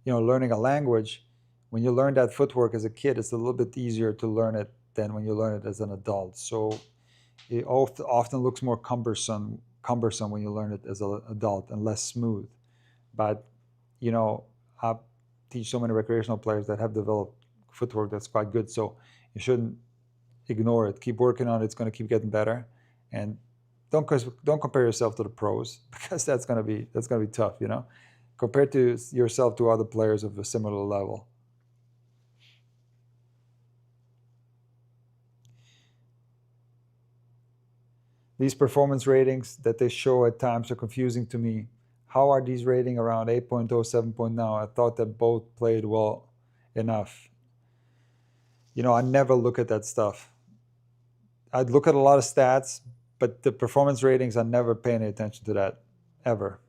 learning a language. When you learn that footwork as a kid, it's a little bit easier to learn it than when you learn it as an adult. So it often looks more cumbersome when you learn it as an adult and less smooth. But, I teach so many recreational players that have developed footwork that's quite good. So you shouldn't ignore it. Keep working on it. It's going to keep getting better. And don't compare yourself to the pros, because that's going to be tough, compared to yourself to other players of a similar level. These performance ratings that they show at times are confusing to me. How are these rating around 8.0, 7.0? I thought that both played well enough. I never look at that stuff. I'd look at a lot of stats, but the performance ratings, I never pay any attention to that, ever.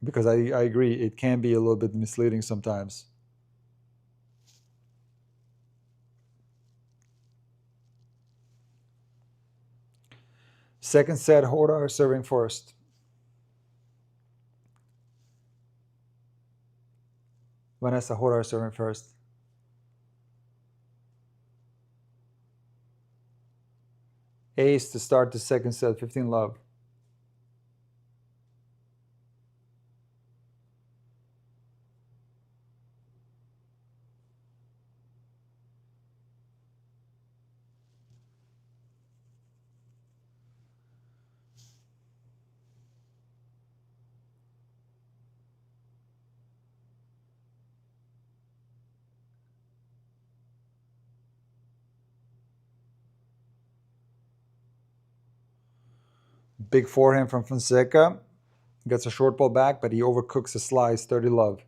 Because I agree, it can be a little bit misleading sometimes. Second set, Jodar serving first. Vanessa, Jodar serving first. Ace to start the second set, 15-love. Big forehand from Fonseca. Gets a short ball back, but he overcooks the slice, 30-love.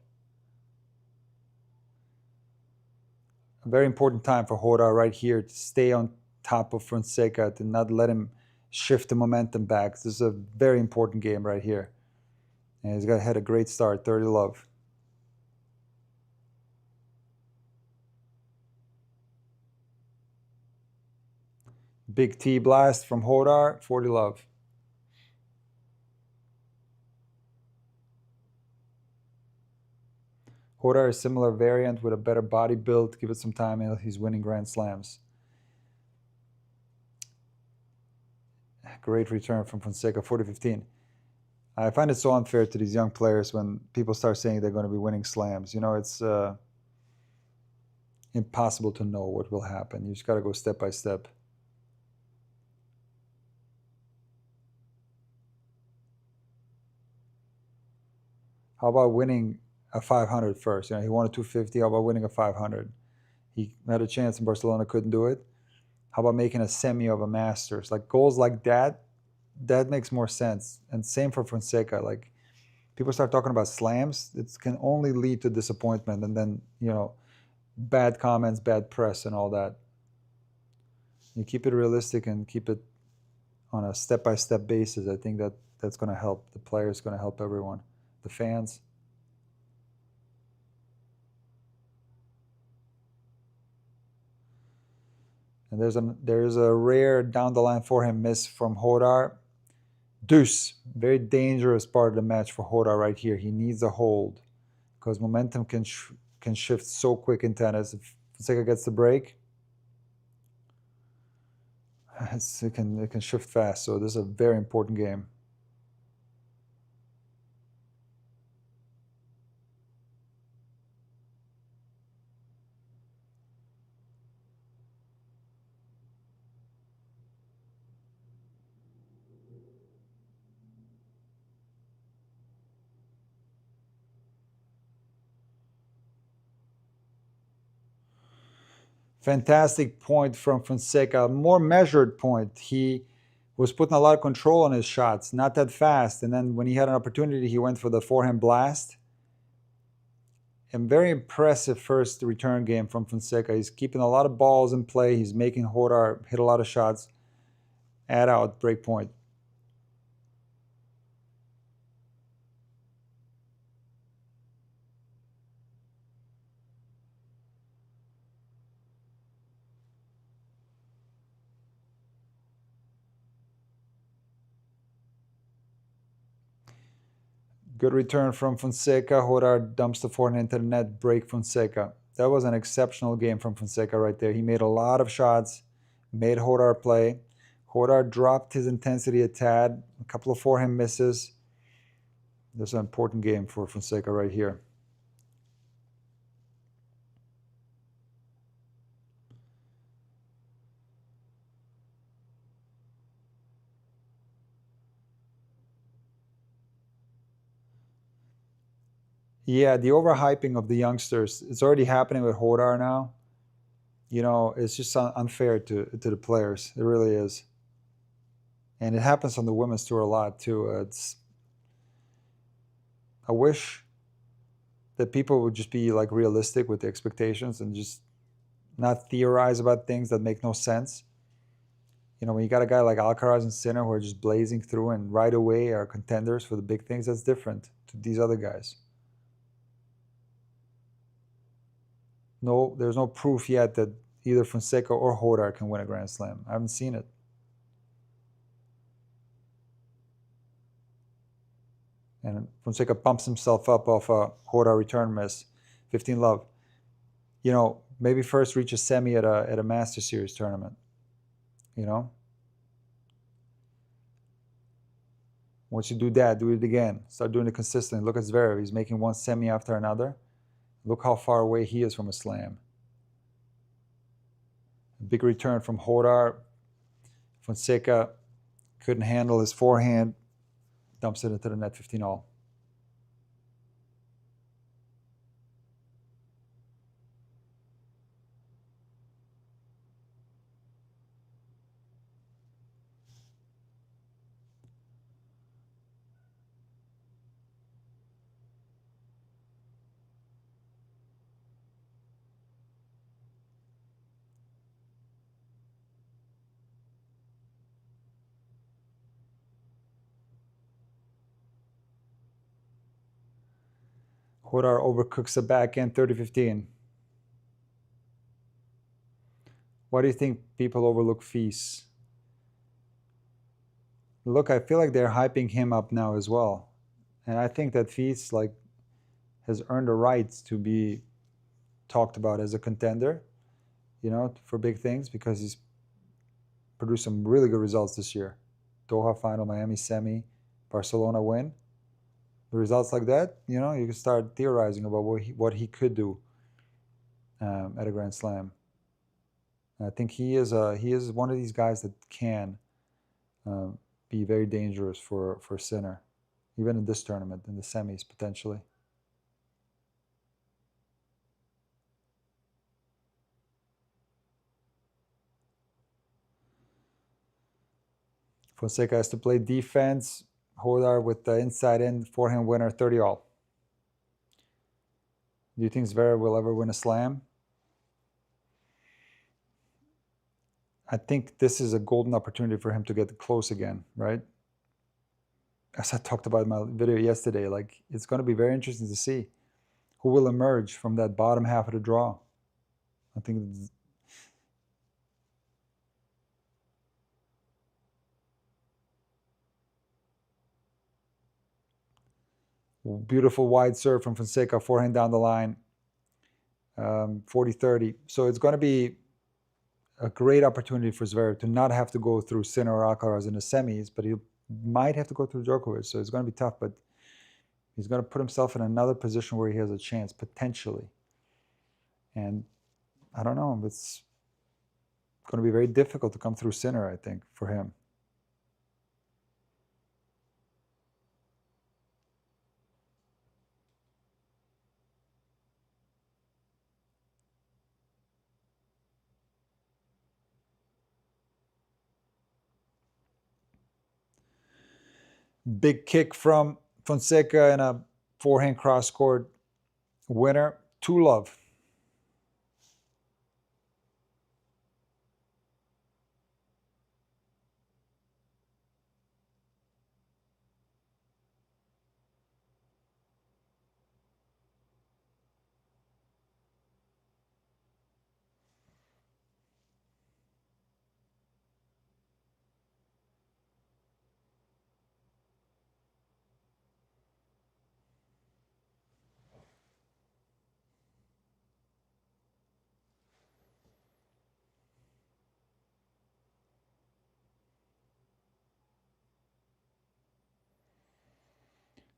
A very important time for Jodar right here to stay on top of Fonseca, to not let him shift the momentum back. This is a very important game right here. And he's got had a great start, 30 love. Big T blast from Jodar, 40 love. Jodar is a similar variant with a better body build. Give it some time and he's winning Grand Slams. Great return from Fonseca, 40-15. I find it so unfair to these young players when people start saying they're going to be winning slams. You know, it's impossible to know what will happen. You just got to go step by step. How about winning a 500 first? You know, he won a 250. How about winning a 500? He had a chance in Barcelona, couldn't do it. How about making a semi of a Masters? Like goals like that makes more sense. And same for Fonseca. Like people start talking about slams, it can only lead to disappointment and then, you know, bad comments, bad press and all that. You keep it realistic and keep it on a step-by-step basis. I think that's going to help. The players, going to help everyone, the fans. And there's a rare down the line forehand miss from Jodar. Deuce, very dangerous part of the match for Jodar right here. He needs a hold because momentum can shift so quick in tennis. If Fonseca gets the break, it can shift fast. So this is a very important game. Fantastic point from Fonseca. More measured point. He was putting a lot of control on his shots, not that fast. And then when he had an opportunity, he went for the forehand blast. And very impressive first return game from Fonseca. He's keeping a lot of balls in play. He's making Jodar hit a lot of shots. Add out, break point. Good return from Fonseca. Jodar dumps the forehand into the net, break Fonseca. That was an exceptional game from Fonseca right there. He made a lot of shots, made Jodar play. Jodar dropped his intensity a tad, a couple of forehand misses. This is an important game for Fonseca right here. Yeah, the overhyping of the youngsters, it's already happening with Jodar now. You know, it's just unfair to the players. It really is. And it happens on the women's tour a lot too. I wish that people would just be like realistic with the expectations and just not theorize about things that make no sense. You know, when you got a guy like Alcaraz and Sinner who are just blazing through and right away are contenders for the big things, that's different to these other guys. No, there's no proof yet that either Fonseca or Jodar can win a Grand Slam. I haven't seen it. And Fonseca pumps himself up off a Jodar return miss, 15 love. You know, maybe first reach a semi at a Master Series tournament. You know, once you do that, do it again. Start doing it consistently. Look at Zverev; he's making one semi after another. Look how far away he is from a slam. Big return from Jodar. Fonseca couldn't handle his forehand. Dumps it into the net, 15 all. Jodar overcooks the backhand 30-15. Why do you think people overlook Feast? Look, I feel like they're hyping him up now as well. And I think that Feast has earned the right to be talked about as a contender, for big things, because he's produced some really good results this year. Doha final, Miami semi, Barcelona win. The results like that, you can start theorizing about what he could do at a Grand Slam. And I think he is one of these guys that can be very dangerous for Sinner, even in this tournament, in the semis potentially. Fonseca has to play defense. Jodar with the inside in forehand winner, 30-all. Do you think Zverev will ever win a slam? I think this is a golden opportunity for him to get close again, right? As I talked about in my video yesterday, it's going to be very interesting to see who will emerge from that bottom half of the draw. I think beautiful wide serve from Fonseca, forehand down the line, 40-30. So it's going to be a great opportunity for Zverev to not have to go through Sinner or Alcaraz in the semis, but he might have to go through Djokovic. So it's going to be tough, but he's going to put himself in another position where he has a chance, potentially. And I don't know, it's going to be very difficult to come through Sinner, I think, for him. Big kick from Fonseca and a forehand cross-court winner. 2-love.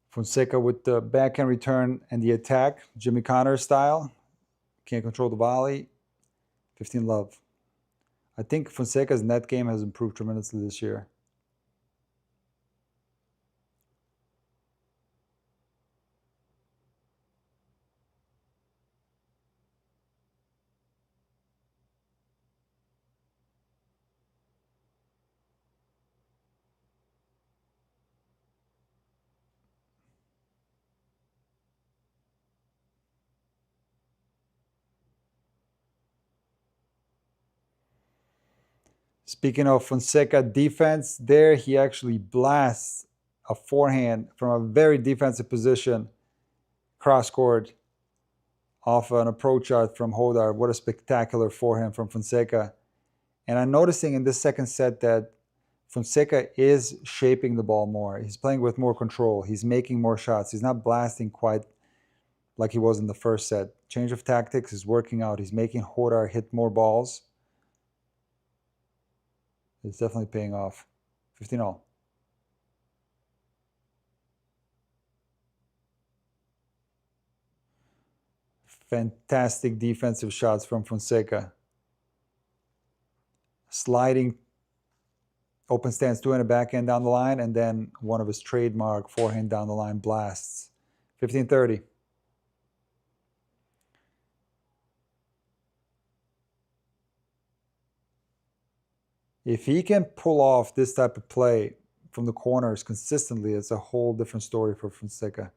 Fonseca with the backhand return and the attack, Jimmy Connors style. Can't control the volley. 15-love. I think Fonseca's net game has improved tremendously this year. Speaking of Fonseca defense, there he actually blasts a forehand from a very defensive position, cross-court, off an approach shot from Jodar. What a spectacular forehand from Fonseca. And I'm noticing in this second set that Fonseca is shaping the ball more. He's playing with more control. He's making more shots. He's not blasting quite like he was in the first set. Change of tactics is working out. He's making Jodar hit more balls. It's definitely paying off. 15-all. Fantastic defensive shots from Fonseca. Sliding open stance 2 and a backhand down the line, and then one of his trademark forehand down the line blasts. 15-30. If he can pull off this type of play from the corners consistently, it's a whole different story for Fonseca.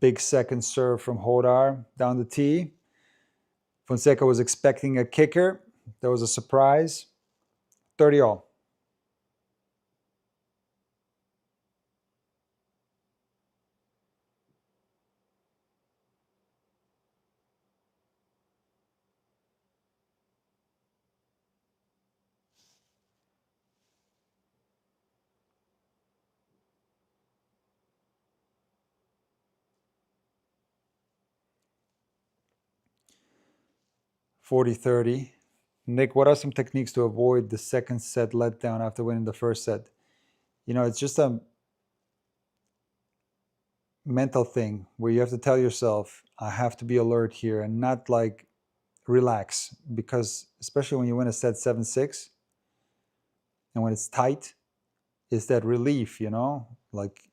Big second serve from Jodar down the tee. Fonseca was expecting a kicker. That was a surprise. 30 all. $40-30. Nick, what are some techniques to avoid the second set letdown after winning the first set? It's just a mental thing where you have to tell yourself, I have to be alert here and not like relax, because especially when you win a set 7-6 and when it's tight, it's that relief, like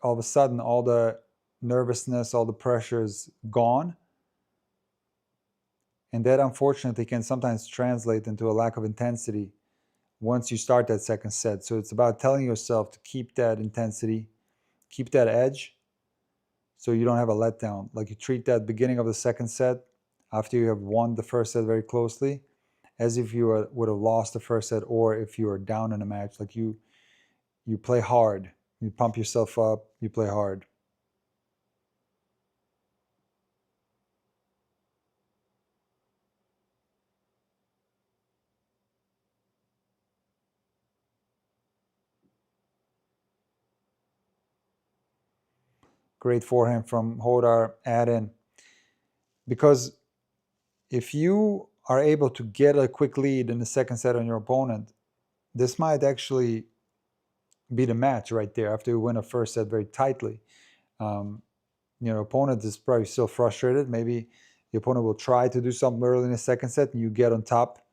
all of a sudden all the nervousness, all the pressure is gone. And that unfortunately can sometimes translate into a lack of intensity once you start that second set. So it's about telling yourself to keep that intensity, keep that edge, so you don't have a letdown. Like you treat that beginning of the second set after you have won the first set very closely as if you would have lost the first set, or if you are down in a match. Like you play hard, you pump yourself up, you play hard. Great forehand from Jodar, add in. Because if you are able to get a quick lead in the second set on your opponent, this might actually be the match right there after you win a first set very tightly. Your opponent is probably still frustrated. Maybe the opponent will try to do something early in the second set and you get on top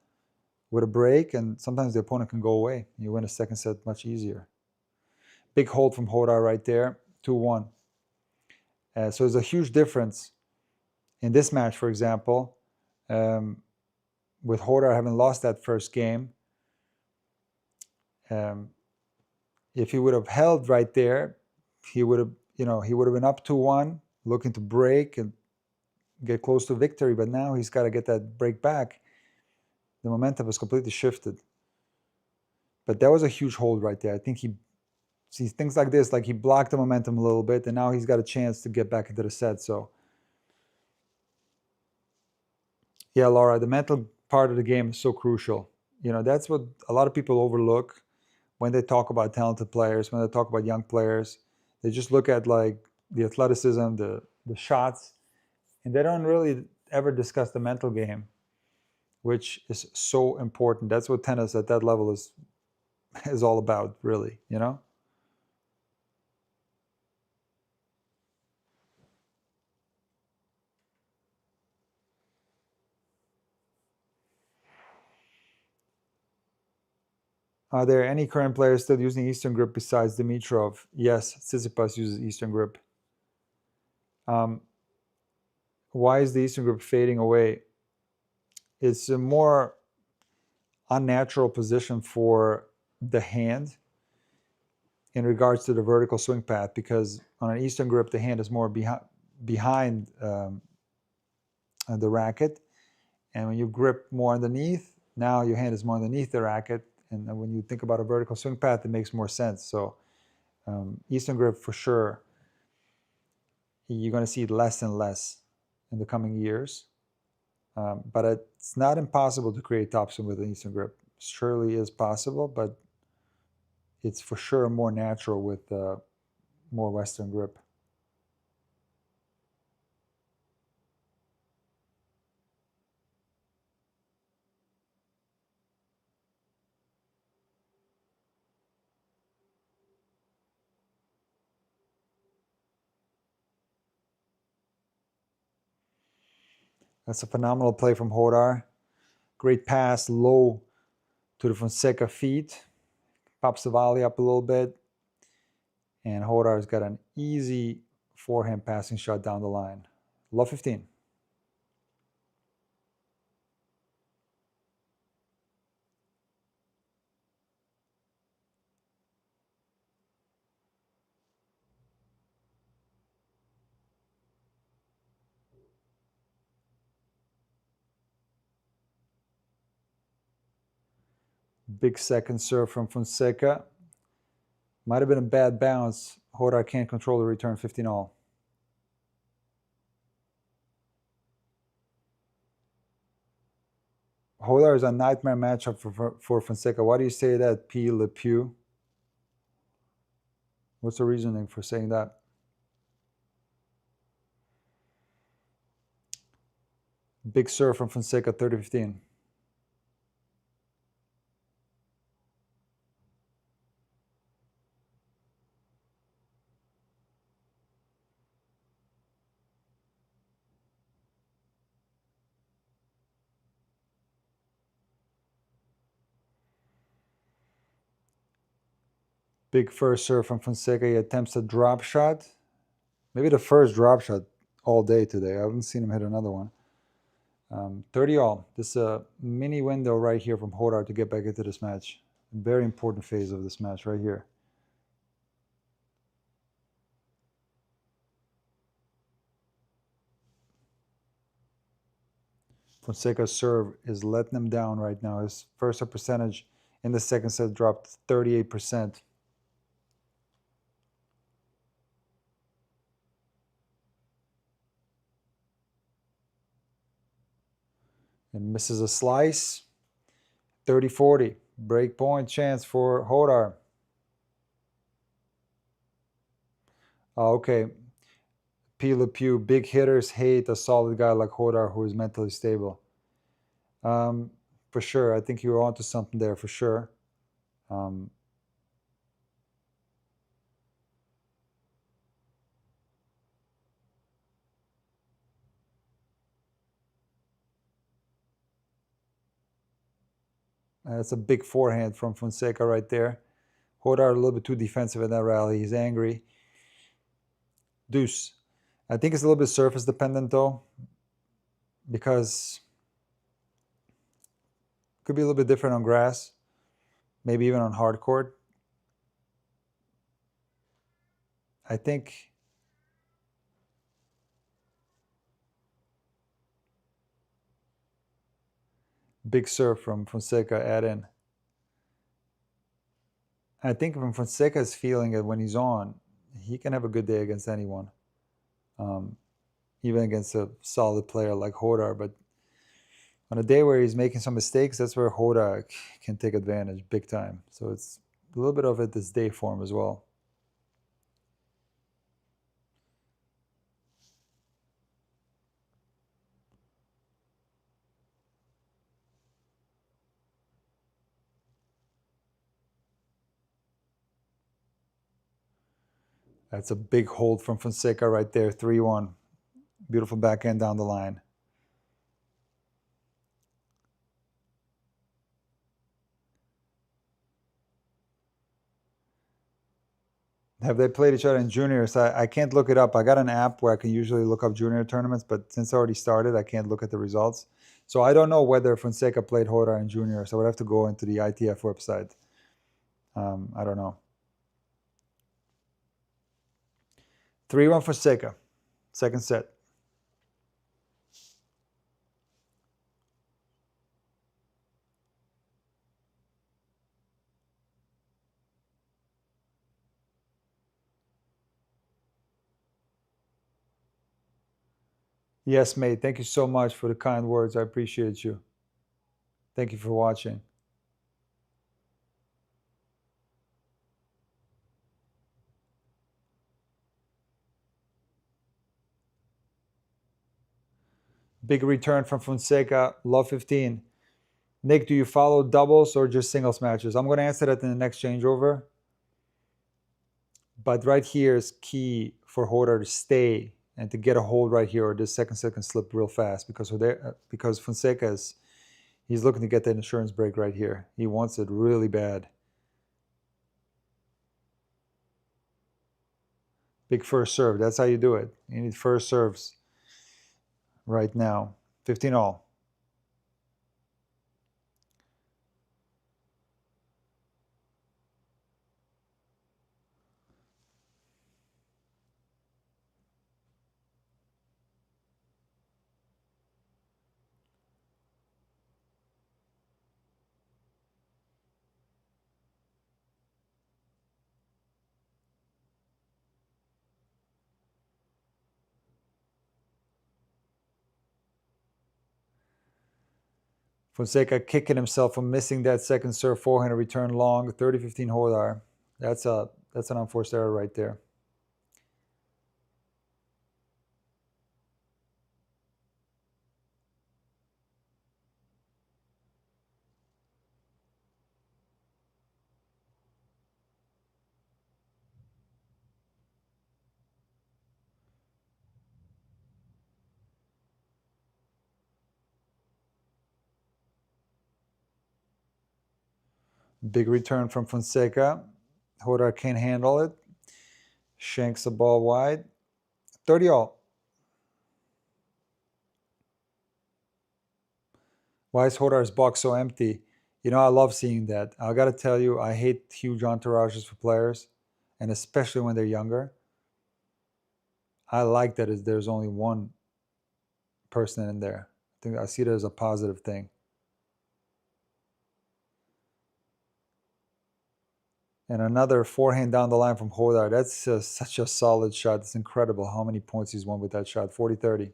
with a break, and sometimes the opponent can go away. You win a second set much easier. Big hold from Jodar right there, 2-1. So there's a huge difference in this match, for example, with Jodar having lost that first game. If he would have held right there, he would have been up 2-1, looking to break and get close to victory. But now he's got to get that break back. The momentum has completely shifted. But that was a huge hold right there. I think he sees things like this, like he blocked the momentum a little bit, and now he's got a chance to get back into the set. So, yeah, Laura, the mental part of the game is so crucial. That's what a lot of people overlook when they talk about talented players, when they talk about young players. They just look at like the athleticism, the shots, and they don't really ever discuss the mental game, which is so important. That's what tennis at that level is all about, really. Are there any current players still using Eastern grip besides Dimitrov? Yes, Tsitsipas uses Eastern grip. Why is the Eastern grip fading away? It's a more unnatural position for the hand in regards to the vertical swing path, because on an Eastern grip, the hand is more behind the racket. And when you grip more underneath, now your hand is more underneath the racket. And when you think about a vertical swing path, it makes more sense. So Eastern grip, for sure, you're going to see it less and less in the coming years. But it's not impossible to create topspin with an Eastern grip. Surely is possible, but it's for sure more natural with more Western grip. That's a phenomenal play from Jodar. Great pass, low to the Fonseca feet. Pops the volley up a little bit. And Jodar's got an easy forehand passing shot down the line. Love 15. Big second serve from Fonseca. Might have been a bad bounce. Jodar can't control the return, 15-all. Jodar is a nightmare matchup for Fonseca. Why do you say that, P. Le Pew? What's the reasoning for saying that? Big serve from Fonseca, 30-15. Big first serve from Fonseca. He attempts a drop shot. Maybe the first drop shot all day today. I haven't seen him hit another one. 30-all. This is a mini window right here from Jodar to get back into this match. Very important phase of this match right here. Fonseca's serve is letting him down right now. His first serve percentage in the second set dropped 38%. And misses a slice. 30-40. Break point chance for Jodar. Oh, okay. P. Le Pew, big hitters hate a solid guy like Jodar who is mentally stable. For sure. I think you're onto something there for sure. That's a big forehand from Fonseca right there. Jodar a little bit too defensive in that rally. He's angry. Deuce. I think it's a little bit surface dependent though, because it could be a little bit different on grass, maybe even on hard court. I think big serve from Fonseca add in. I think when Fonseca is feeling it when he's on, he can have a good day against anyone, even against a solid player like Jodar. But on a day where he's making some mistakes, that's where Jodar can take advantage big time. So it's a little bit of it this day form as well. That's a big hold from Fonseca right there, 3-1. Beautiful backhand down the line. Have they played each other in juniors? I can't look it up. I got an app where I can usually look up junior tournaments, but since I already started, I can't look at the results. So I don't know whether Fonseca played Jodar in juniors. I would have to go into the ITF website. I don't know. 3-1 Fonseca, second set. Yes, mate. Thank you so much for the kind words. I appreciate you. Thank you for watching. Big return from Fonseca, love 15. Nick, do you follow doubles or just singles matches? I'm going to answer that in the next changeover. But right here is key for Jodar to stay and to get a hold right here, or this second set can slip real fast because Fonseca he's looking to get that insurance break right here. He wants it really bad. Big first serve. That's how you do it. You need first serves right now. 15-all. Fonseca kicking himself for missing that second serve forehand return long. 30-15 Jodar. That's an unforced error right there. Big return from Fonseca. Jodar can't handle it. Shanks the ball wide. 30 all. Why is Jodar's box so empty? You know, I love seeing that. I got to tell you, I hate huge entourages for players, and especially when they're younger. I like that there's only one person in there. I see it as a positive thing. And another forehand down the line from Jodar. That's such a solid shot. It's incredible how many points he's won with that shot. 40-30.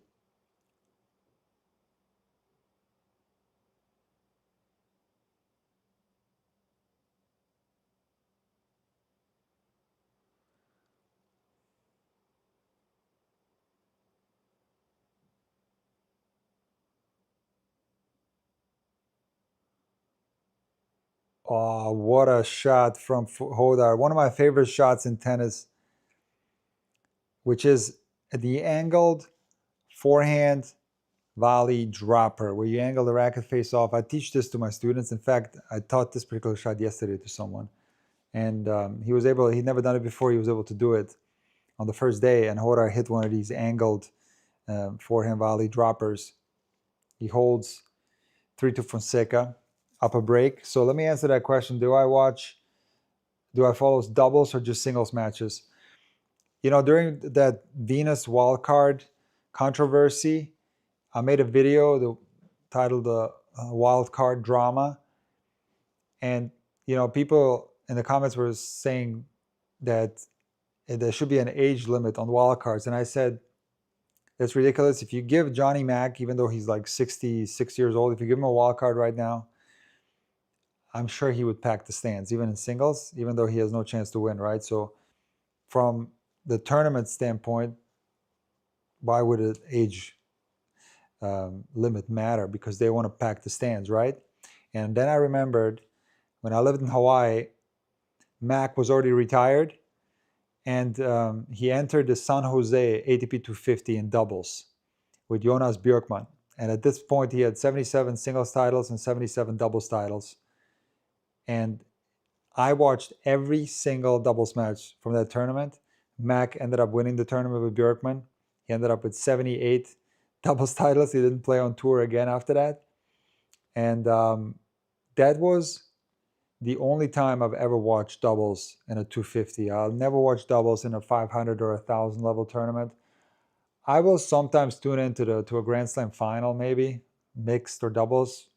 Oh, what a shot from Jodar. One of my favorite shots in tennis, which is the angled forehand volley dropper, where you angle the racket face off. I teach this to my students. In fact, I taught this particular shot yesterday to someone. And he'd never done it before. He was able to do it on the first day. And Jodar hit one of these angled forehand volley droppers. He holds 3-2 Fonseca, up a break. So let me answer that question. Do I follow doubles or just singles matches? You know, during that Venus wildcard controversy, I made a video titled "The Wildcard Drama," and you know, people in the comments were saying that there should be an age limit on wildcards, and I said it's ridiculous. If you give Johnny Mack, even though he's like 66 years old, if you give him a wildcard right now, I'm sure he would pack the stands, even in singles, even though he has no chance to win, right? So from the tournament standpoint, why would an age limit matter? Because they want to pack the stands, right? And then I remembered when I lived in Hawaii, Mac was already retired, and he entered the San Jose ATP 250 in doubles with Jonas Björkman. And at this point, he had 77 singles titles and 77 doubles titles. And I watched every single doubles match from that tournament. Mac ended up winning the tournament with Björkman. He ended up with 78 doubles titles. He didn't play on tour again after that. And that was the only time I've ever watched doubles in a 250. I'll never watch doubles in a 500 or 1,000 level tournament. I will sometimes tune into to a Grand Slam final, maybe mixed or doubles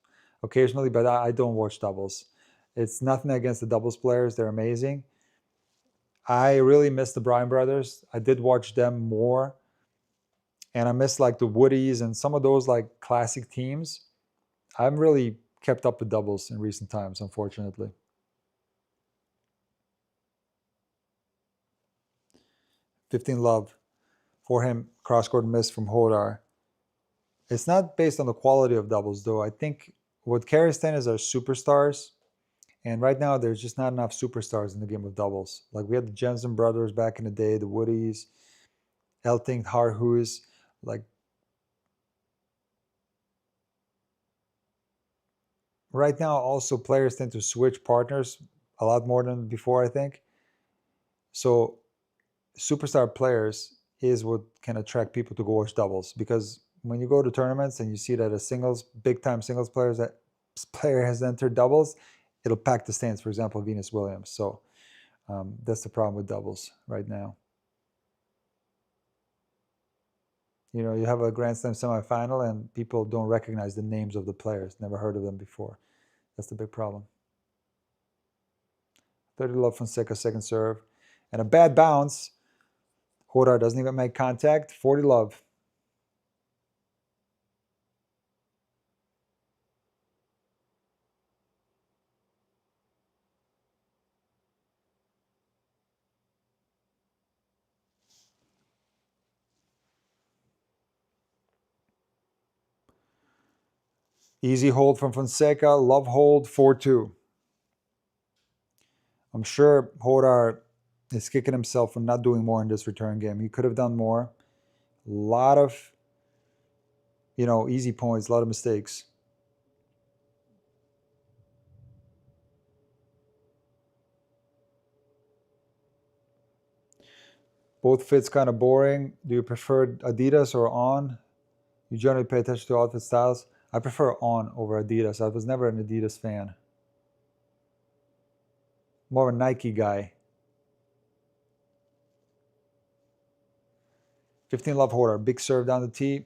occasionally, but I don't watch doubles. It's nothing against the doubles players. They're amazing. I really miss the Bryan brothers. I did watch them more. And I miss like the Woodies and some of those like classic teams. I haven't really kept up with doubles in recent times, unfortunately. 15 love for him, cross-court miss from Jodar. It's not based on the quality of doubles, though. I think what carries tennis are superstars. And right now, there's just not enough superstars in the game of doubles. Like we had the Jensen brothers back in the day, the Woodies, Elting, Harhus. Like right now, also players tend to switch partners a lot more than before, I think. So superstar players is what can attract people to go watch doubles, because when you go to tournaments and you see that a singles, big time singles player has entered doubles, it'll pack the stands. For example, Venus Williams. So that's the problem with doubles right now. You know, you have a Grand Slam semifinal and people don't recognize the names of the players, never heard of them before. That's the big problem. 30 love Fonseca, second serve. And a bad bounce. Jodar doesn't even make contact. 40 love. Easy hold from Fonseca. Love hold 4-2. I'm sure Jodar is kicking himself for not doing more in this return game. He could have done more. A lot of, easy points, a lot of mistakes. Both fits kind of boring. Do you prefer Adidas or On? You generally pay attention to outfit styles. I prefer On over Adidas. I was never an Adidas fan. More of a Nike guy. 15 love Jodar. Big serve down the tee.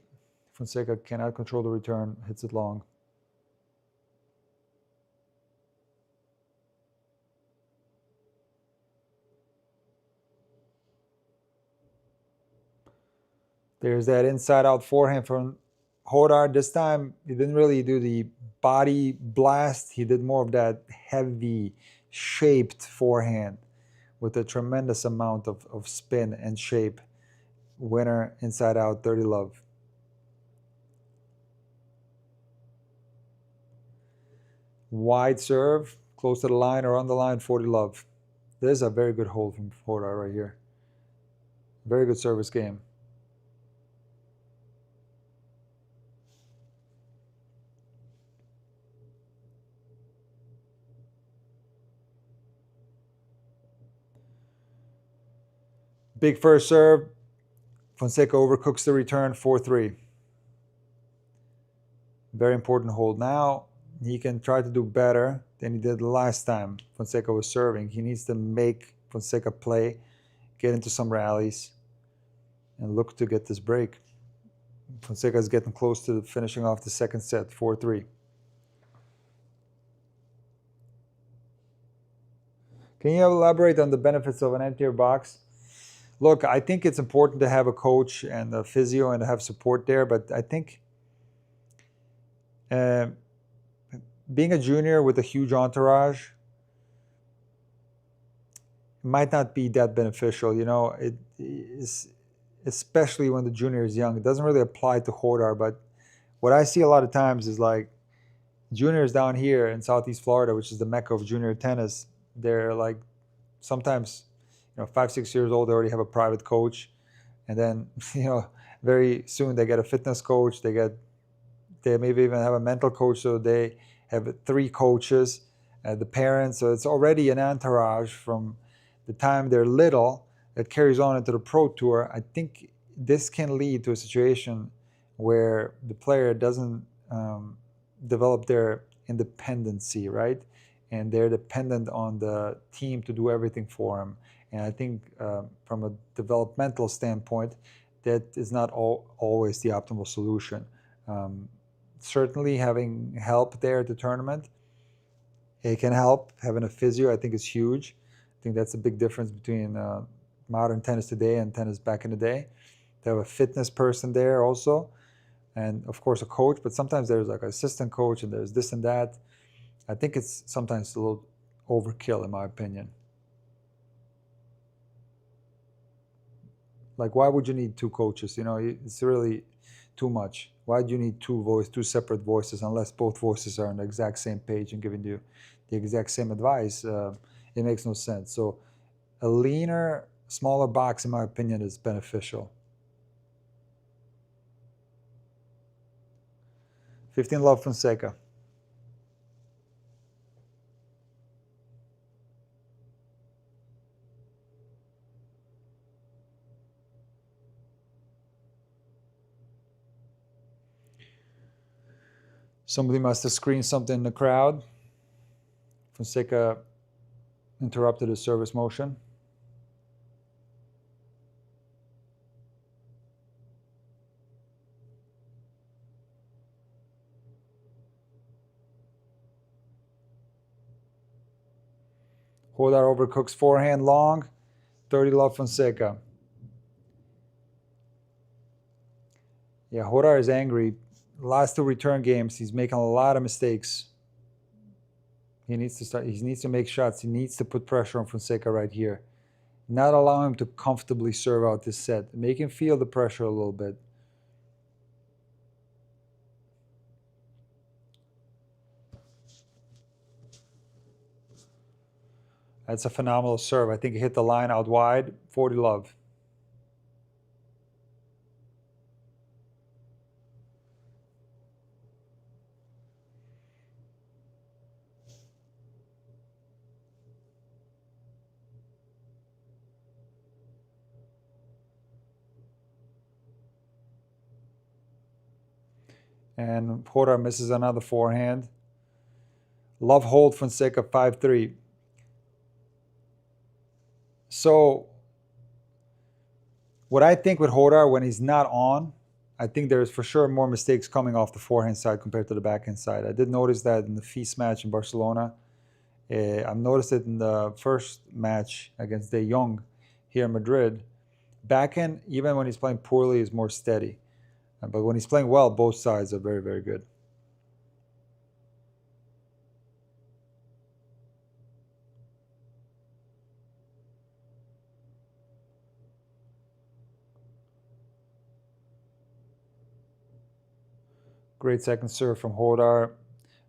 Fonseca cannot control the return. Hits it long. There's that inside-out forehand from Jodar. This time, he didn't really do the body blast. He did more of that heavy, shaped forehand with a tremendous amount of spin and shape. Winner, inside-out, 30 love. Wide serve, close to the line or on the line, 40 love. This is a very good hold from Jodar right here. Very good service game. Big first serve. Fonseca overcooks the return, 4-3. Very important hold now. He can try to do better than he did last time Fonseca was serving. He needs to make Fonseca play, get into some rallies, and look to get this break. Fonseca is getting close to finishing off the second set, 4-3. Can you elaborate on the benefits of an emptier box? Look, I think it's important to have a coach and a physio and to have support there, but I think being a junior with a huge entourage might not be that beneficial. It is, especially when the junior is young. It doesn't really apply to Jodar, but what I see a lot of times is like juniors down here in Southeast Florida, which is the mecca of junior tennis, they're like sometimes 5-6 years old, they already have a private coach, and then very soon they get a fitness coach, they maybe even have a mental coach, so they have 3 coaches, the parents, so it's already an entourage from the time they're little that carries on into the pro tour. I think this can lead to a situation where the player doesn't develop their independency, right? And they're dependent on the team to do everything for them. And I think from a developmental standpoint, that is not always the optimal solution. Certainly having help there at the tournament, it can help. Having a physio, I think, is huge. I think that's a big difference between modern tennis today and tennis back in the day. To have a fitness person there also, and of course a coach, but sometimes there's like an assistant coach and there's this and that. I think it's sometimes a little overkill in my opinion. Like, why would you need 2 coaches? It's really too much. Why do you need 2 separate voices unless both voices are on the exact same page and giving you the exact same advice? It makes no sense. So a leaner, smaller box, in my opinion, is beneficial. 15 love Fonseca. Somebody must have screened something in the crowd. Fonseca interrupted his service motion. Jodar overcooks forehand long. 30 love Fonseca. Yeah, Jodar is angry. Last 2 return games, he's making a lot of mistakes. He needs to start. He needs to make shots. He needs to put pressure on Fonseca right here. Not allow him to comfortably serve out this set. Make him feel the pressure a little bit. That's a phenomenal serve. I think he hit the line out wide. 40 love. And Jodar misses another forehand. Love hold Fonseca 5-3. So what I think with Jodar, when he's not on, I think there's for sure more mistakes coming off the forehand side compared to the backhand side. I did notice that in the Feast match in Barcelona. I've noticed it in the first match against De Jong here in Madrid. Backhand, even when he's playing poorly, is more steady. But when he's playing well, both sides are very, very good. Great second serve from Jodar.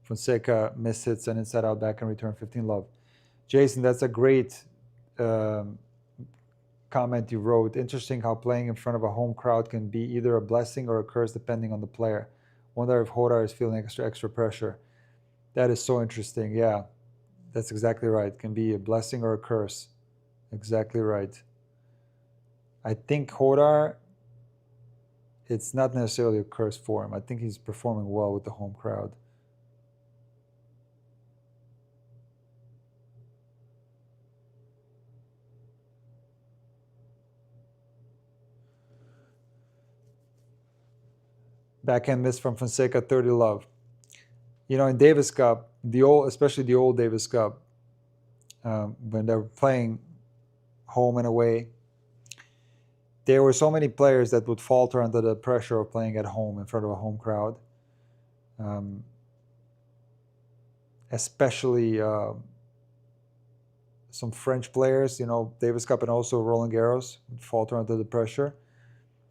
Fonseca missed hits and inside out back and return 15 love. Jason, that's a great comment you wrote. Interesting how playing in front of a home crowd can be either a blessing or a curse depending on the player. Wonder if Jodar is feeling extra pressure. That is so interesting. Yeah, that's exactly right. It can be a blessing or a curse. Exactly right. I think Jodar, it's not necessarily a curse for him. I think he's performing well with the home crowd. Backhand miss from Fonseca, 30 love. You know, in Davis Cup, especially the old Davis Cup, when they were playing home and away, there were so many players that would falter under the pressure of playing at home in front of a home crowd. Especially some French players, you know, Davis Cup and also Roland Garros would falter under the pressure.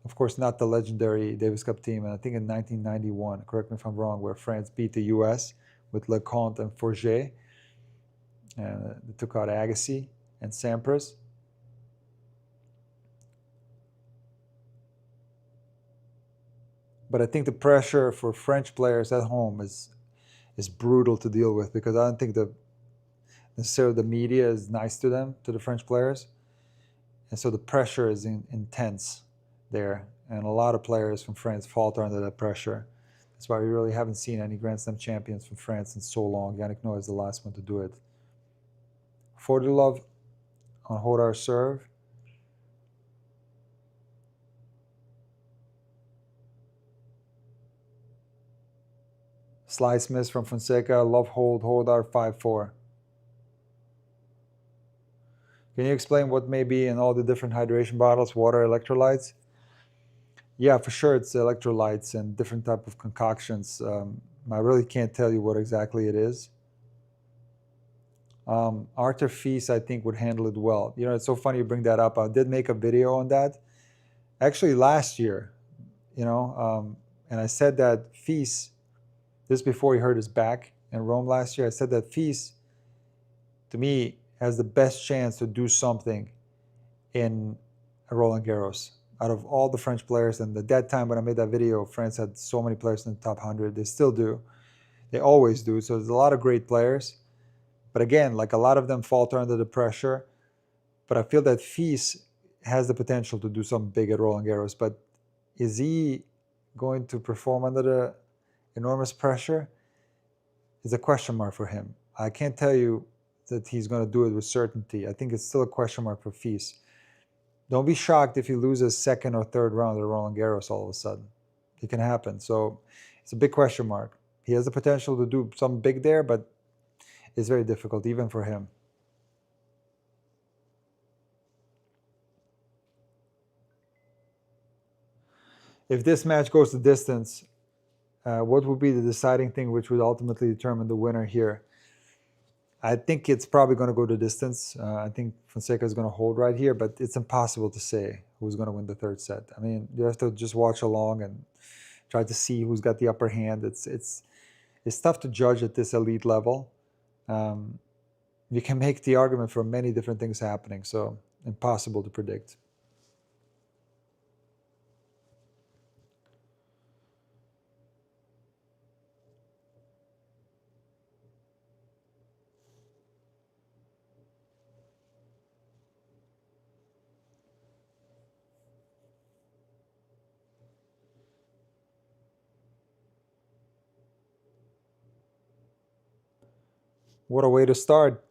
Of course, not the legendary Davis Cup team. And I think in 1991, correct me if I'm wrong, where France beat the US with Leconte and Forget. And they took out Agassi and Sampras. But I think the pressure for French players at home is brutal to deal with, because I don't think necessarily the media is nice to them, to the French players. And so the pressure is intense there. And a lot of players from France falter under that pressure. That's why we really haven't seen any Grand Slam champions from France in so long. Yannick Noah is the last one to do it. 40 love on Jodar's serve. Slice miss from Fonseca. Love hold, Jodar 5-4. Can you explain what may be in all the different hydration bottles? Water, electrolytes? Yeah, for sure it's electrolytes and different type of concoctions. I really can't tell you what exactly it is. Arthur Feast, I think, would handle it well. You know, it's so funny you bring that up. I did make a video on that actually last year, you know, and I said that Feast, this before he hurt his back in Rome last year, I said that Feast, to me, has the best chance to do something in Roland Garros out of all the French players. And at that time when I made that video, France had so many players in the top 100. They still do. They always do. So there's a lot of great players. But again, like a lot of them falter under the pressure. But I feel that Feast has the potential to do something big at Roland Garros. But is he going to perform under the enormous pressure? Is a question mark for him. I can't tell you that he's going to do it with certainty. I think it's still a question mark for Feast. Don't be shocked if he loses second or third round at Roland Garros all of a sudden. It can happen. So it's a big question mark. He has the potential to do something big there, but it's very difficult even for him. If this match goes the distance, what would be the deciding thing which would ultimately determine the winner here? I think it's probably going to go the distance. I think Fonseca is going to hold right here, but it's impossible to say who's going to win the third set. I mean, you have to just watch along and try to see who's got the upper hand. It's tough to judge at this elite level. You you can make the argument for many different things happening, so impossible to predict. What a way to start.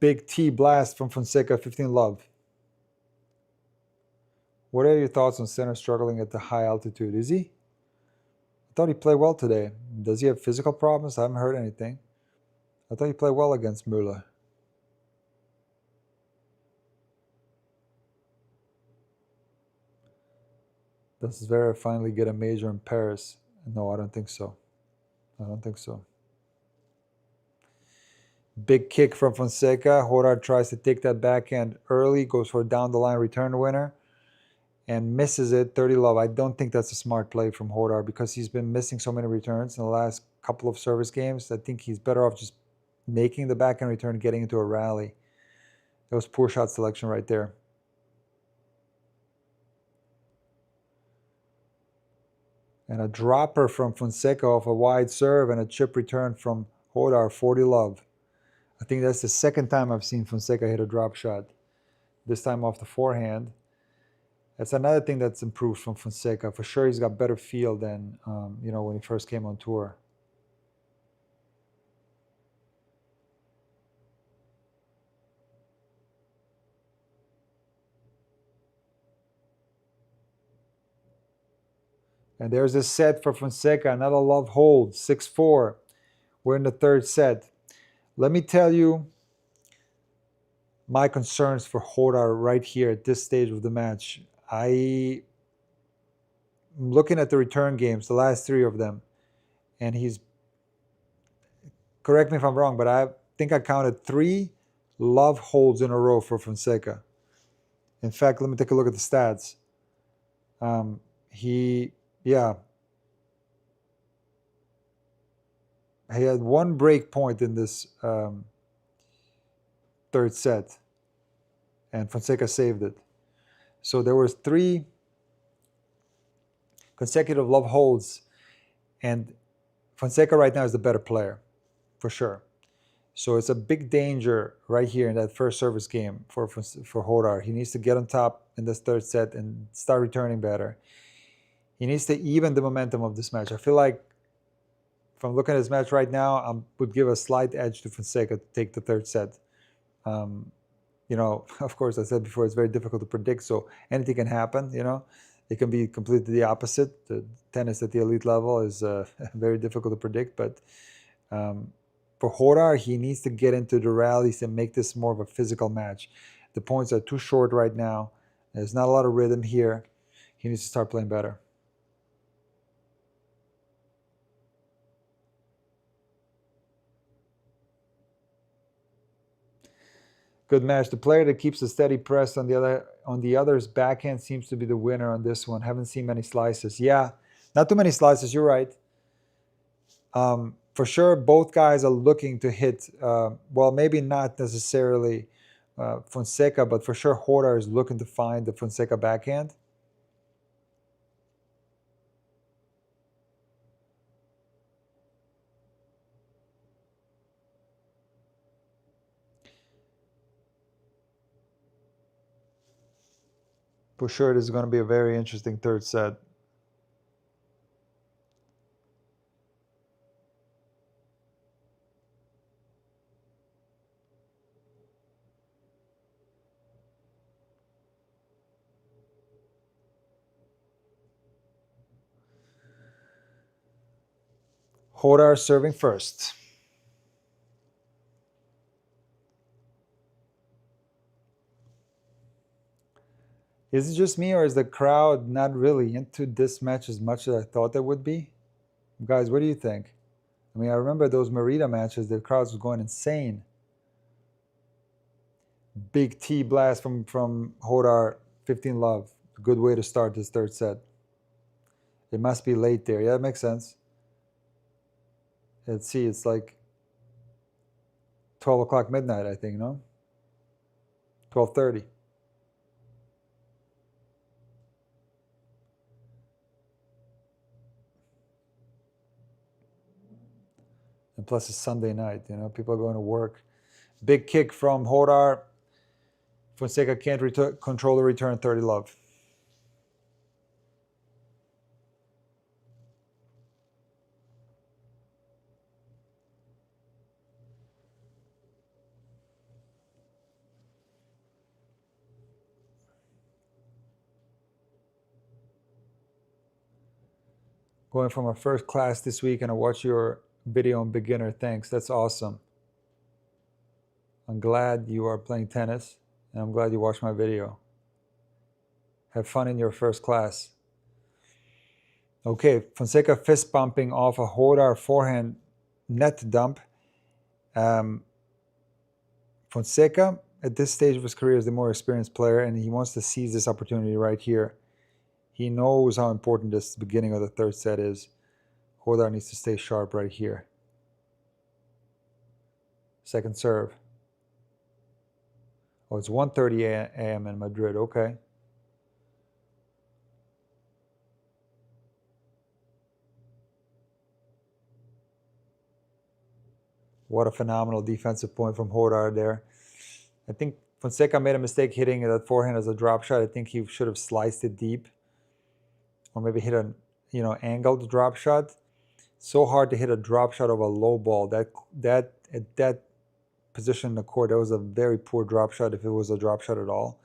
Big T blast from Fonseca, 15 love. What are your thoughts on center struggling at the high altitude? Is he? I thought he played well today. Does he have physical problems? I haven't heard anything. I thought he played well against Müller. Does Zverev finally get a major in Paris? No, I don't think so. I don't think so. Big kick from Fonseca. Jodar tries to take that backhand early, goes for a down-the-line return winner, and misses it, 30 love. I don't think that's a smart play from Jodar because he's been missing so many returns in the last couple of service games. I think he's better off just making the backhand return, getting into a rally. That was poor shot selection right there. And a dropper from Fonseca off a wide serve and a chip return from Jodar, 40 love. I think that's the second time I've seen Fonseca hit a drop shot. This time off the forehand. That's another thing that's improved from Fonseca. For sure, he's got better feel than when he first came on tour. And there's a set for Fonseca. Another love hold, 6-4. We're in the third set. Let me tell you my concerns for Jodar right here at this stage of the match. I'm looking at the return games, the last 3 of them, and he's, correct me if I'm wrong, but I think I counted 3 love holds in a row for Fonseca. In fact, let me take a look at the stats. He had 1 break point in this third set, and Fonseca saved it. So there was 3 consecutive love holds, and Fonseca right now is the better player, for sure. So it's a big danger right here in that first service game for Jodar. He needs to get on top in this third set and start returning better. He needs to even the momentum of this match. I feel like if I'm looking at this match right now, I would give a slight edge to Fonseca to take the third set. Of course, I said before, it's very difficult to predict, so anything can happen, It can be completely the opposite. The tennis at the elite level is very difficult to predict, but for Jodar, he needs to get into the rallies and make this more of a physical match. The points are too short right now. There's not a lot of rhythm here. He needs to start playing better. Good match. The player that keeps a steady press on the other's backhand seems to be the winner on this one. Haven't seen many slices. Yeah, not too many slices. You're right. For sure, both guys are looking to hit. Well, maybe not necessarily Fonseca, but for sure, Jodar is looking to find the Fonseca backhand. For sure, this is going to be a very interesting third set. Jodar serving first. Is it just me, or is the crowd not really into this match as much as I thought they would be? Guys, what do you think? I mean, I remember those Merida matches, the crowds were going insane. Big T blast from Jodar, 15 love. Good way to start this third set. It must be late there. Yeah, that makes sense. Let's see, it's like 12 o'clock midnight, I think, no? 12:30. And plus it's Sunday night, you know, people are going to work. Big kick from Jodar. Fonseca can't control the return, 30 love. Going from a first class this week, and I watch your video on beginner. Thanks, that's awesome. I'm glad you are playing tennis, and I'm glad you watched my video. Have fun in your first class. Okay, Fonseca fist bumping off a Jodar forehand net dump. Fonseca, at this stage of his career, is the more experienced player, and he wants to seize this opportunity right here. He knows how important this beginning of the third set is. Jodar needs to stay sharp right here. Second serve. Oh, it's 1:30 a.m. in Madrid. Okay. What a phenomenal defensive point from Jodar there. I think Fonseca made a mistake hitting that forehand as a drop shot. I think he should have sliced it deep, or maybe hit a angled drop shot. So hard to hit a drop shot of a low ball. That at that position in the court, that was a very poor drop shot, if it was a drop shot at all.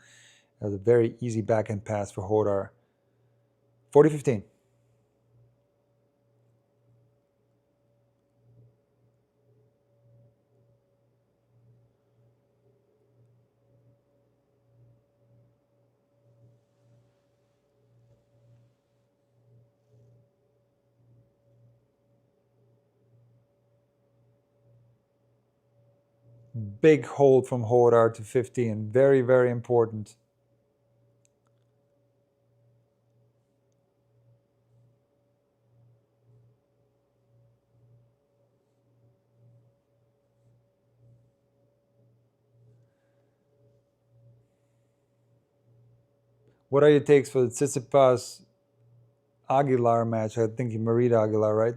It was a very easy backhand pass for Jodar. 40-15. Big hold from Jodar to 15. Very, very important. What are your takes for the Tsitsipas Aguilar match? I think Merida Aguilar, right?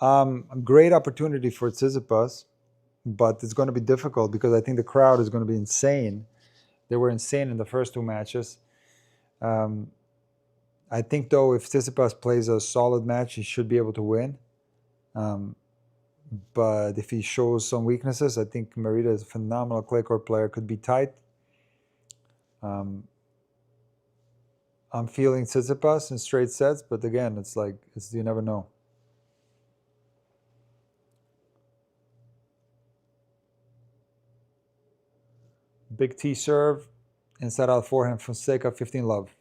A great opportunity for Tsitsipas, but it's going to be difficult because I think the crowd is going to be insane. They were insane in the first two matches. I think, though, if Tsitsipas plays a solid match, he should be able to win. But if he shows some weaknesses, I think Merida is a phenomenal clay court player, could be tight. I'm feeling Tsitsipas in straight sets, but again, it's you never know. Big T serve, inside out forehand, Fonseca, 15 love.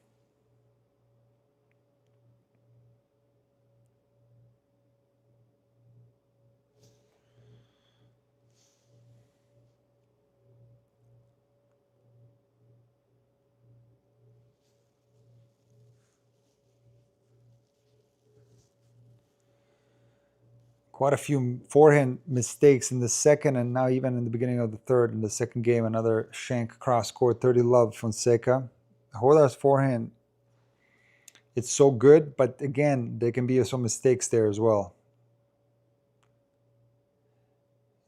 Quite a few forehand mistakes in the second, and now even in the beginning of the third. In the second game, another shank cross court, 30 love, Fonseca. Jodar's forehand, it's so good, but again, there can be some mistakes there as well.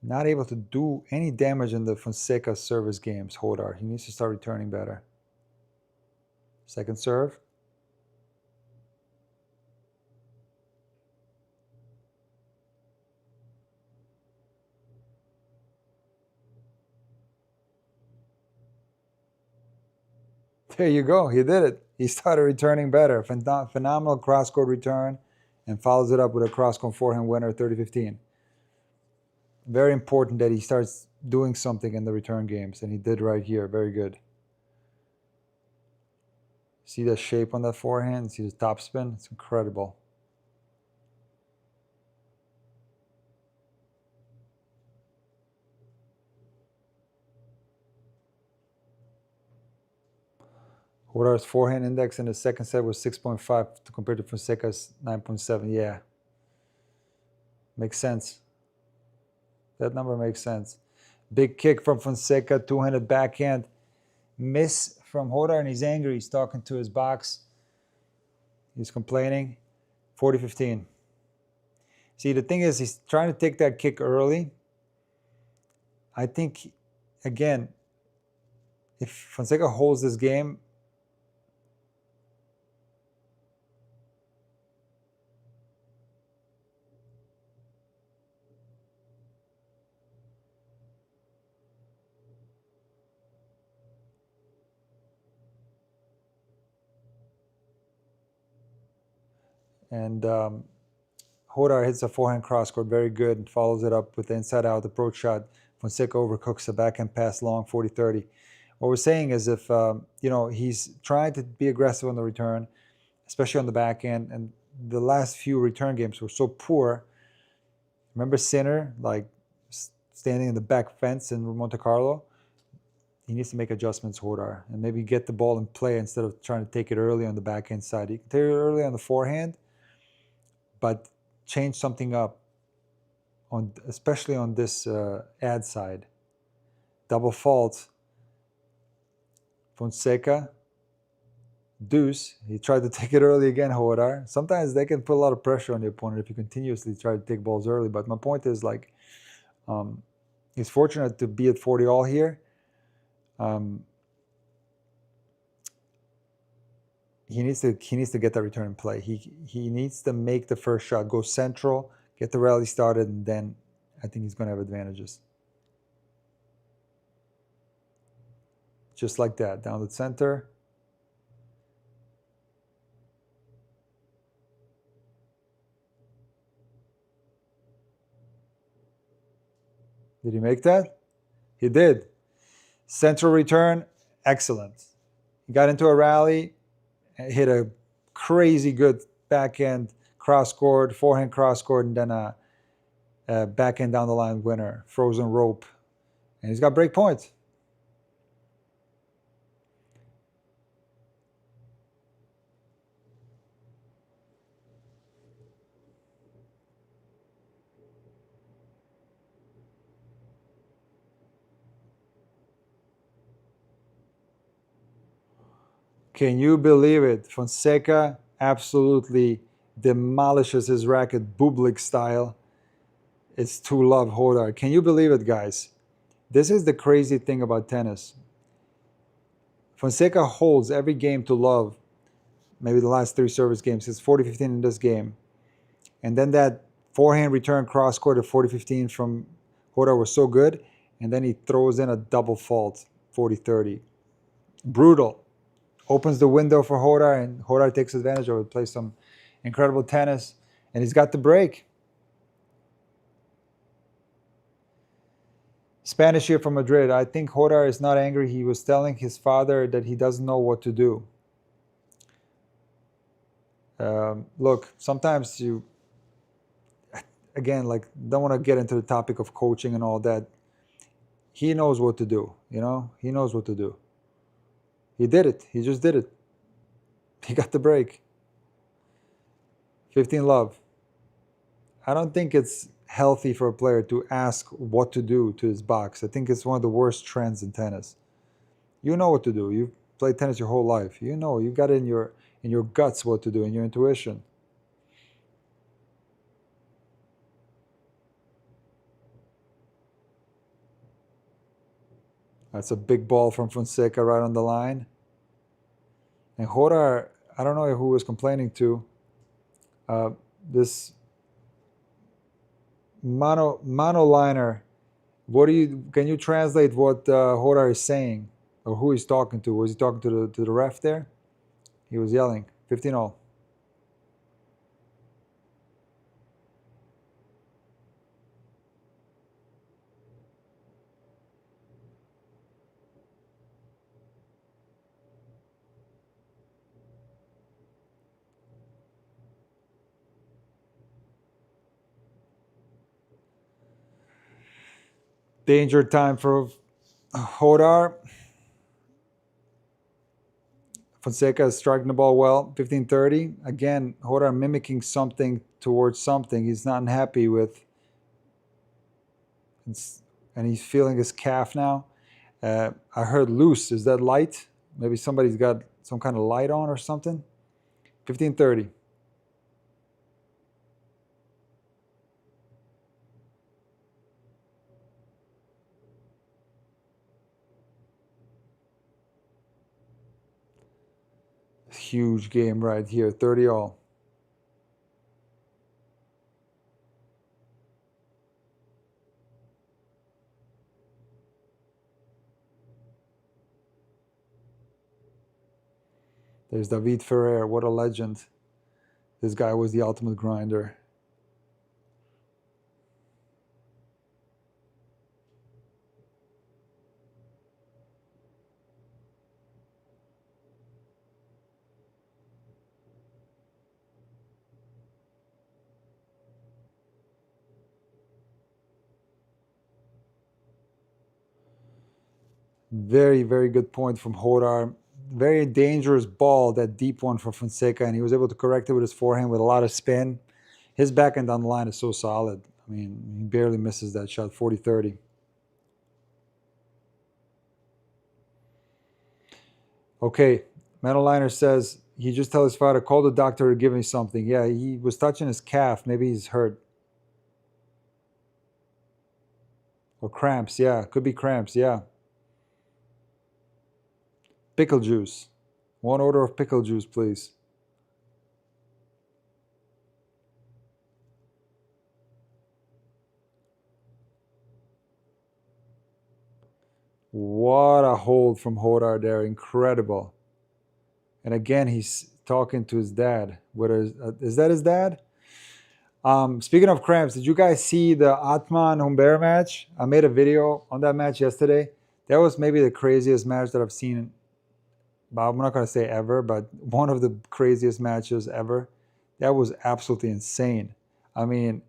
Not able to do any damage in the Fonseca service games, Jodar. He needs to start returning better. Second serve. There you go. He did it. He started returning better. Phenomenal cross-court return, and follows it up with a cross-court forehand winner, 30-15. Very important that he starts doing something in the return games, and he did right here. Very good. See the shape on that forehand? See the topspin? It's incredible. Jodar's forehand index in the second set was 6.5 compared to Fonseca's 9.7. Yeah. Makes sense. That number makes sense. Big kick from Fonseca, two-handed backhand. Miss from Jodar, and he's angry. He's talking to his box. He's complaining. 40-15. See, the thing is, he's trying to take that kick early. I think, again, if Fonseca holds this game, and Jodar hits a forehand cross-court very good and follows it up with the inside-out approach shot. Fonseca overcooks the backhand pass long, 40-30. What we're saying is if, he's trying to be aggressive on the return, especially on the backhand, and the last few return games were so poor. Remember Sinner, like standing in the back fence in Monte Carlo? He needs to make adjustments, Jodar, and maybe get the ball in play instead of trying to take it early on the backhand side. You can take it early on the forehand, but change something up, especially on this ad side. Double fault. Fonseca. Deuce. He tried to take it early again, Jodar. Sometimes they can put a lot of pressure on the opponent if you continuously try to take balls early. But my point is, he's fortunate to be at 40 all here. He needs to get that return in play. He needs to make the first shot, go central, get the rally started, and then I think he's going to have advantages. Just like that, down the center. Did he make that? He did. Central return, excellent. He got into a rally, hit a crazy good backhand cross-court, forehand cross-court, and then a backhand down the line winner, frozen rope. And he's got break points. Can you believe it? Fonseca absolutely demolishes his racket Bublik style. It's to love Jodar. Can you believe it, guys? This is the crazy thing about tennis. Fonseca holds every game to love. Maybe the last 3 service games. It's 40-15 in this game. And then that forehand return cross-court of 40-15 from Jodar was so good. And then he throws in a double fault, 40-30. Brutal. Opens the window for Jodar, and Jodar takes advantage of it, plays some incredible tennis, and he's got the break. Spanish here from Madrid. I think Jodar is not angry. He was telling his father that he doesn't know what to do. Look, sometimes you, again, don't want to get into the topic of coaching and all that. He knows what to do, He knows what to do. He did it. He just did it. He got the break. 15 love. I don't think it's healthy for a player to ask what to do to his box. I think it's one of the worst trends in tennis. You know what to do. You've played tennis your whole life. You know. You've got it in your guts what to do, in your intuition. That's a big ball from Fonseca right on the line. And Jodar, I don't know who was complaining to. This mano liner. Can you translate what Jodar is saying, or who he's talking to? Was he talking to the ref there? He was yelling, 15-all. Danger time for Jodar. Fonseca is striking the ball well, 15-30. Again, Jodar mimicking something towards something he's not happy with. and he's feeling his calf now. I heard loose. Is that light? Maybe somebody's got some kind of light on or something. 15:30. Huge game right here. 30 all. There's David Ferrer. What a legend. This guy was the ultimate grinder. Very, very good point from Jodar. Very dangerous ball, that deep one for Fonseca, and he was able to correct it with his forehand with a lot of spin. His backhand on the line is so solid. I mean, he barely misses that shot, 40-30. Okay, Metal Liner says, he just tell his father, call the doctor to give me something. Yeah, he was touching his calf. Maybe he's hurt. Or cramps, yeah. Could be cramps, yeah. Pickle juice. 1 order of pickle juice, please. What a hold from Jodar there. Incredible. And again, he's talking to his dad. Is that his dad? Speaking of cramps, did you guys see the Atman Humbert match? I made a video on that match yesterday. That was maybe the craziest match that I've seen. But I'm not going to say ever, but one of the craziest matches ever. That was absolutely insane. I mean,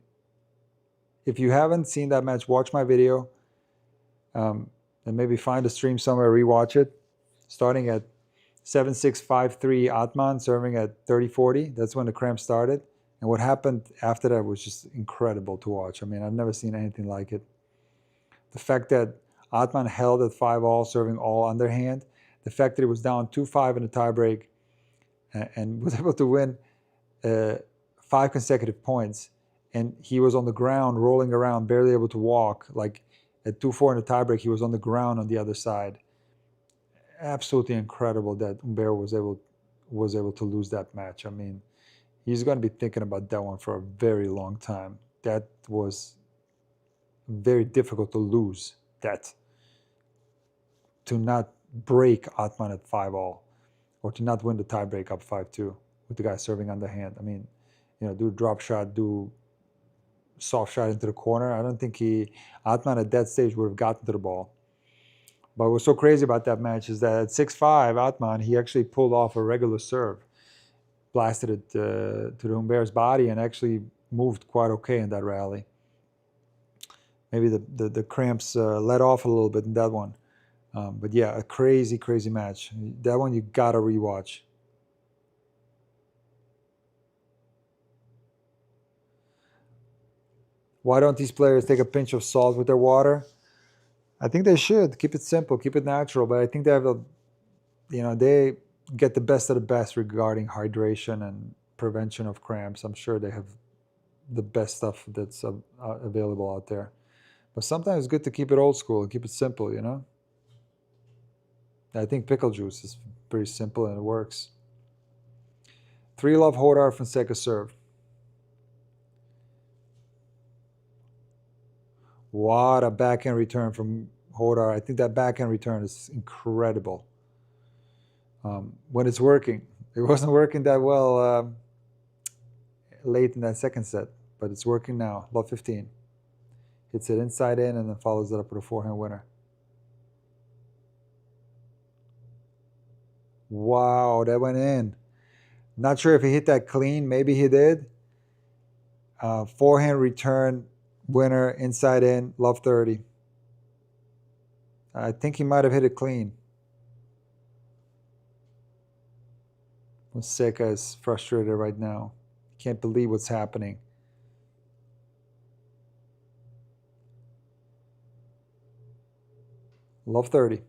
if you haven't seen that match, watch my video. And maybe find a stream somewhere, rewatch it. Starting at 7-6-5-3 Atman, serving at 30-40. That's when the cramp started. And what happened after that was just incredible to watch. I mean, I've never seen anything like it. The fact that Atman held at 5-all, serving all underhand. The fact that he was down 2-5 in the tiebreak and was able to win 5 consecutive points. And he was on the ground, rolling around, barely able to walk. Like at 2-4 in the tiebreak, he was on the ground on the other side. Absolutely incredible that Humbert was able to lose that match. I mean, he's going to be thinking about that one for a very long time. That was very difficult to lose that. To not break Atman at 5-all, or to not win the tiebreak up 5-2 with the guy serving underhand. I mean, do drop shot, do soft shot into the corner. I don't think Atman at that stage would have gotten to the ball. But what's so crazy about that match is that at 6-5, Atman, he actually pulled off a regular serve, blasted it to the Humbert's body, and actually moved quite okay in that rally. Maybe the cramps let off a little bit in that one. But yeah, a crazy, crazy match. That one you gotta rewatch. Why don't these players take a pinch of salt with their water? I think they should. Keep it simple, keep it natural. But I think they have they get the best of the best regarding hydration and prevention of cramps. I'm sure they have the best stuff that's available out there. But sometimes it's good to keep it old school and keep it simple, I think pickle juice is pretty simple and it works. 3-love Jodar Fonseca serve. What a backhand return from Jodar. I think that backhand return is incredible. When it's working. It wasn't working that well late in that second set, but it's working now. Love 15. Hits it inside in and then follows it up with a forehand winner. Wow, that went in. Not sure if he hit that clean. Maybe he did. Forehand return winner, inside in, love 30. I think he might have hit it clean. Fonseca is frustrated right now. Can't believe what's happening. Love 30.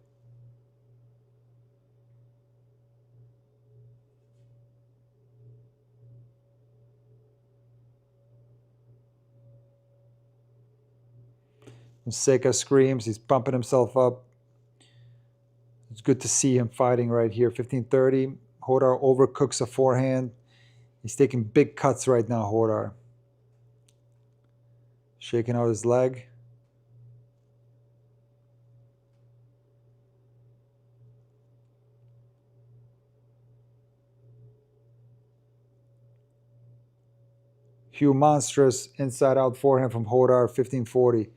Fonseca screams. He's pumping himself up. It's good to see him fighting right here. 15-30. Jodar overcooks a forehand. He's taking big cuts right now, Jodar. Shaking out his leg. Hugh monstrous inside-out forehand from Jodar, 15-40.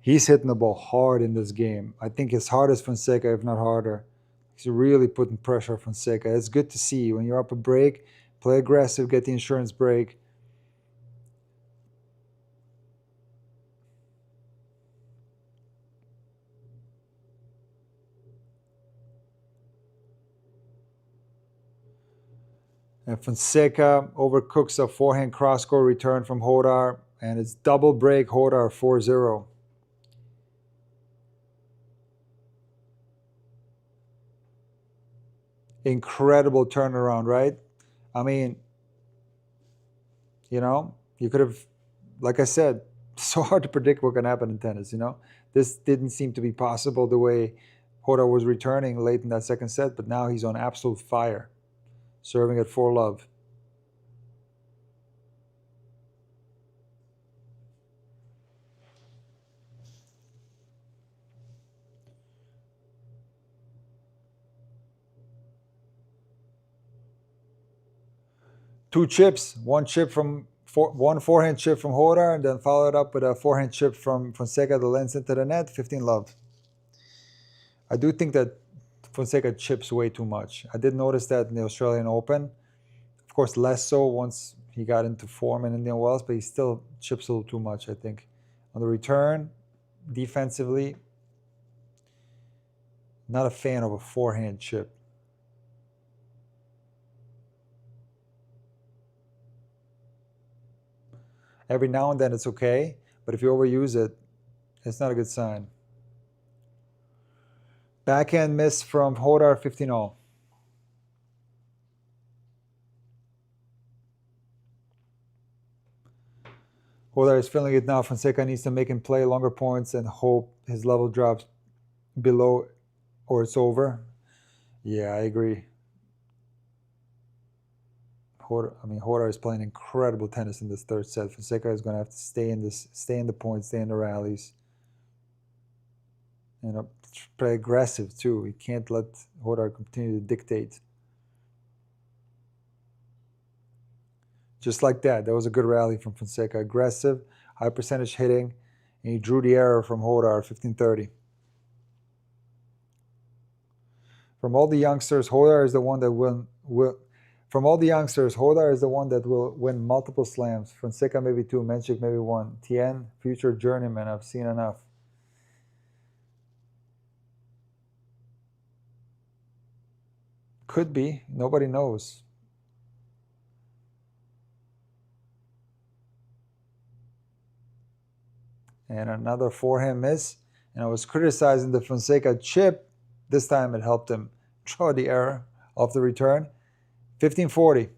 He's hitting the ball hard in this game. I think as hard as Fonseca, if not harder. He's really putting pressure on Fonseca. It's good to see. When you're up a break, play aggressive, get the insurance break. And Fonseca overcooks a forehand cross-court return from Jodar. And it's double break, Jodar 4-0. Incredible turnaround, right? I mean, you know, you could have, like I said, so hard to predict what can happen in tennis, you know? This didn't seem to be possible the way Jodar was returning late in that second set, but now he's on absolute fire, serving at 4-love. Two chips, one forehand chip from Jodar, and then followed up with a forehand chip from Fonseca that lands into the net, 15-love. I do think that Fonseca chips way too much. I did notice that in the Australian Open. Of course, less so once he got into form in Indian Wells, but he still chips a little too much, I think. On the return, defensively, not a fan of a forehand chip. Every now and then it's okay, but if you overuse it, it's not a good sign. Backhand miss from Jodar, 15-0. Jodar is feeling it now. Fonseca needs to make him play longer points and hope his level drops below or it's over. Yeah, I agree. Jodar is playing incredible tennis in this third set. Fonseca is going to have to stay in the points, stay in the rallies. You know, play aggressive too. He can't let Jodar continue to dictate. Just like that. That was a good rally from Fonseca. Aggressive, high percentage hitting, and he drew the error from Jodar, 15-30. From all the youngsters, Jodar is the one that will win multiple slams. Fonseca maybe 2, Menchik maybe 1. Tien, future journeyman. I've seen enough. Could be. Nobody knows. And another forehand miss. And I was criticizing the Fonseca chip. This time it helped him draw the error of the return. 15-40.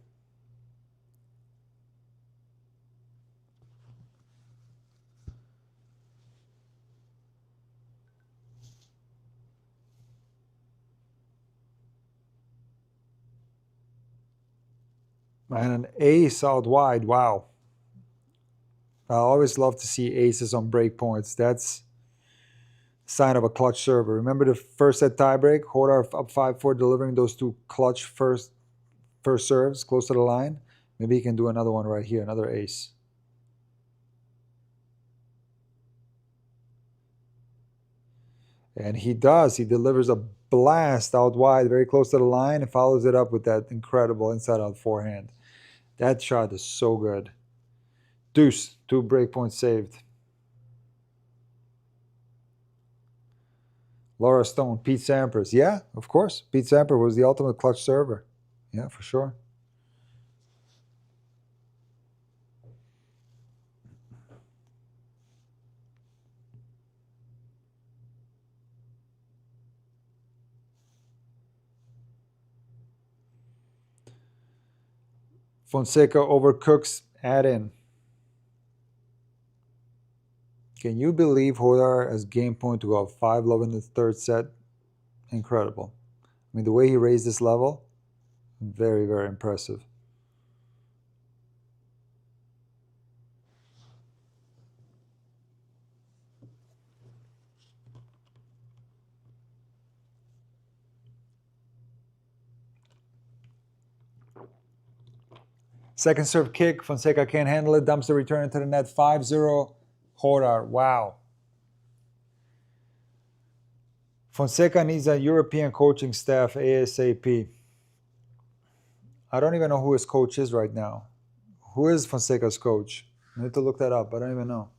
And an ace out wide. Wow. I always love to see aces on break points. That's a sign of a clutch server. Remember the first set tiebreak? Jodar up 5-4, delivering those two clutch first serves close to the line. Maybe he can do another one right here, another ace. And he does. He delivers a blast out wide, very close to the line, and follows it up with that incredible inside-out forehand. That shot is so good. Deuce, 2 break points saved. Laura Stone, Pete Sampras. Yeah, of course. Pete Sampras was the ultimate clutch server. Yeah, for sure. Fonseca overcooks add-in. Can you believe Jodar has game point to go up 5-love in the third set? Incredible. I mean, the way he raised this level, very, very impressive. Second serve kick, Fonseca can't handle it, dumps the return into the net, 5-0, Jodar, wow. Fonseca needs a European coaching staff ASAP. I don't even know who his coach is right now. Who is Fonseca's coach? I need to look that up. I don't even know.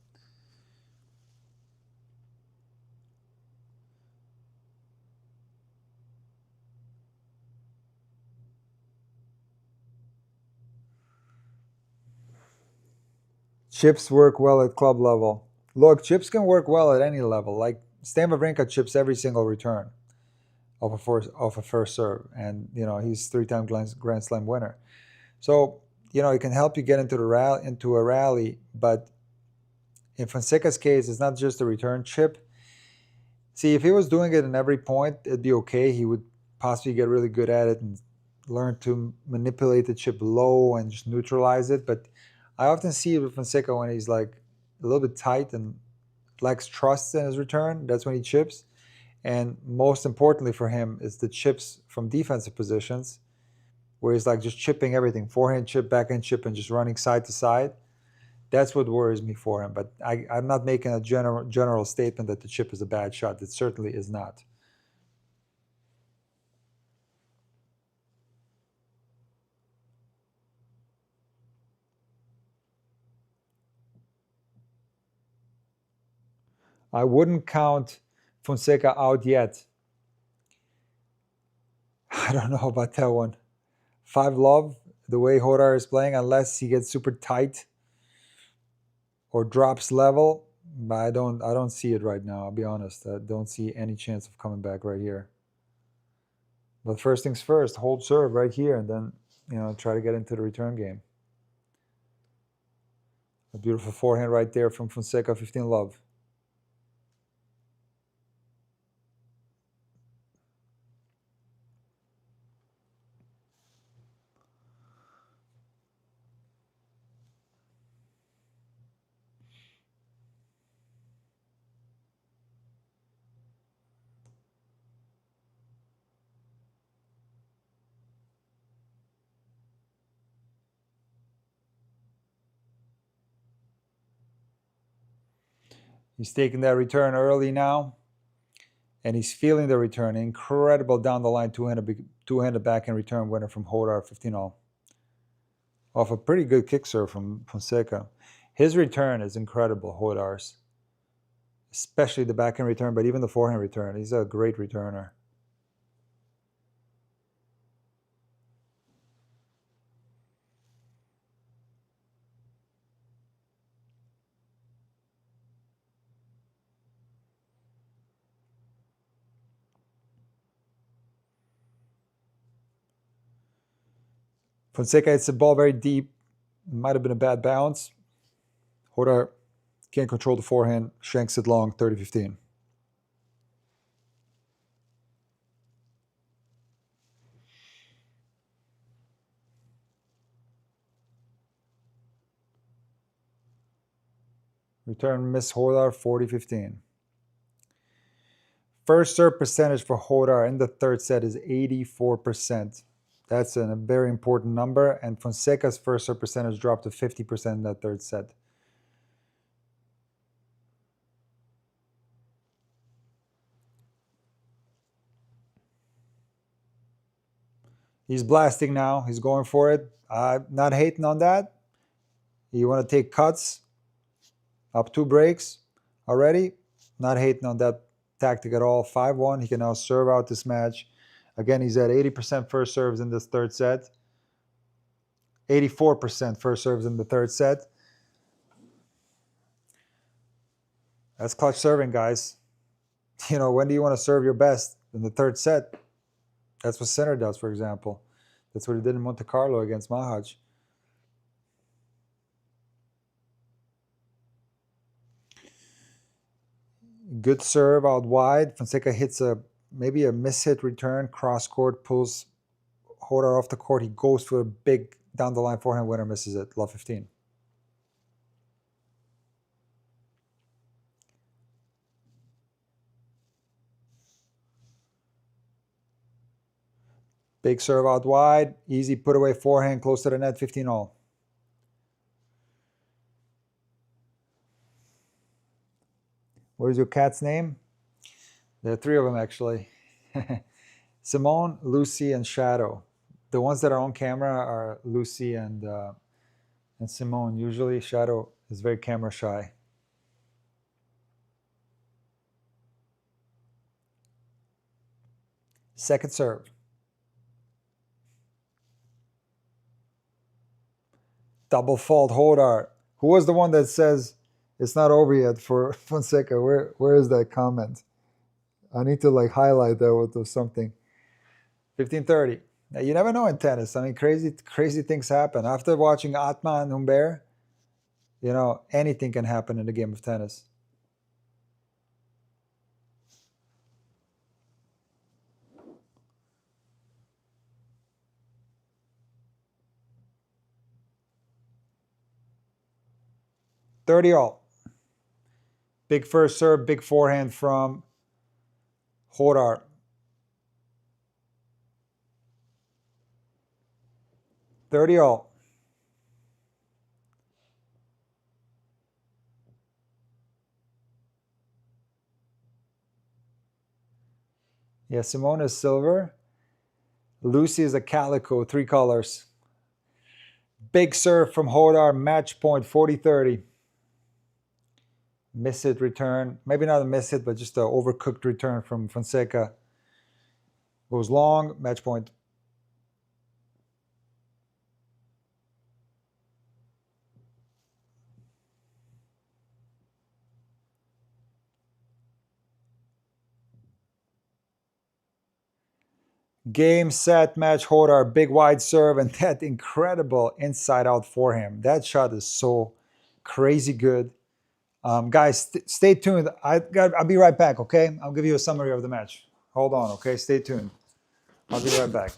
Chips work well at club level. Look, chips can work well at any level. Like Stan Wawrinka chips every single return of a first serve, and he's 3-time Grand Slam winner. So it can help you get into a rally, but in Fonseca's case, it's not just a return chip. See, if he was doing it in every point, it'd be okay. He would possibly get really good at it and learn to manipulate the chip low and just neutralize it. But I often see it with Fonseca when he's like a little bit tight and lacks trust in his return. That's when he chips. And most importantly for him is the chips from defensive positions, where he's like just chipping everything, forehand chip, backhand chip, and just running side to side. That's what worries me for him. But I'm not making a general statement that the chip is a bad shot. It certainly is not. I wouldn't count Fonseca out yet. I don't know about that one. 5-love, the way Jodar is playing, unless he gets super tight or drops level, but I don't see it right now. I'll be honest. I don't see any chance of coming back right here. But first things first, hold serve right here, and then try to get into the return game. A beautiful forehand right there from Fonseca, 15-love. He's taking that return early now, and he's feeling the return. Incredible down the line two-handed backhand return winner from Jodar, 15-all. Off a pretty good kick serve from Fonseca. His return is incredible, Jodar's. Especially the backhand return, but even the forehand return. He's a great returner. Fonseca hits the ball very deep. Might have been a bad bounce. Jodar can't control the forehand, shanks it long, 30-15. Return miss Jodar, 40-15. First serve percentage for Jodar in the third set is 84%. That's a very important number, and Fonseca's first serve percentage dropped to 50% in that third set. He's blasting now. He's going for it. Not hating on that. You want to take cuts, up 2 breaks already. Not hating on that tactic at all. 5-1. He can now serve out this match. Again, he's at 80% first serves in this third set. 84% first serves in the third set. That's clutch serving, guys. When do you want to serve your best? In the third set. That's what Sinner does, for example. That's what he did in Monte Carlo against Mahaj. Good serve out wide. Fonseca hits maybe a miss-hit return, cross-court, pulls Jodar off the court. He goes for a big down-the-line forehand winner, misses it. Love 15. Big serve out wide. Easy put away forehand, close to the net, 15 all. What is your cat's name? There are 3 of them, actually. Simone, Lucy, and Shadow. The ones that are on camera are Lucy and Simone. Usually Shadow is very camera shy. Second serve. Double fault Jodar. Who was the one that says it's not over yet for Fonseca? Where is that comment? I need to like highlight that with something. 15-30. Now, you never know in tennis. I mean, crazy things happen. After watching Atma and Humbert, you know, anything can happen in the game of tennis. $30 all. Big first serve, big forehand from Jodar. $30 all. Yeah, Simone is silver. Lucy is a calico, 3 colors. Big serve from Jodar, match point, 40-30. Miss it return. Maybe not a miss it, but just an overcooked return from Fonseca. Goes long, match point. Game, set, match, Jodar, big wide serve, and that incredible inside-out forehand. That shot is so crazy good. Guys, stay tuned. I'll be right back, okay? I'll give you a summary of the match. Hold on, okay? Stay tuned. I'll be right back.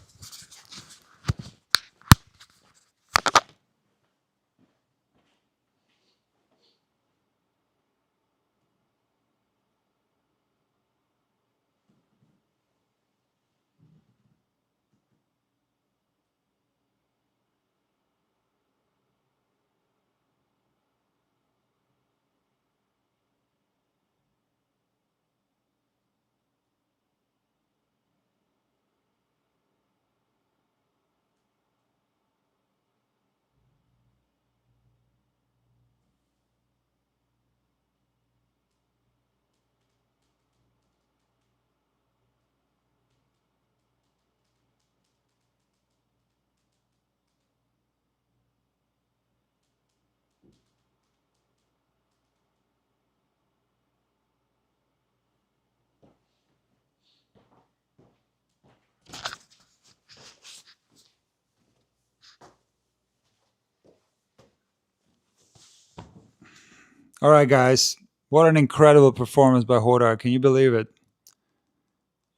All right, guys. What an incredible performance by Jodar. Can you believe it?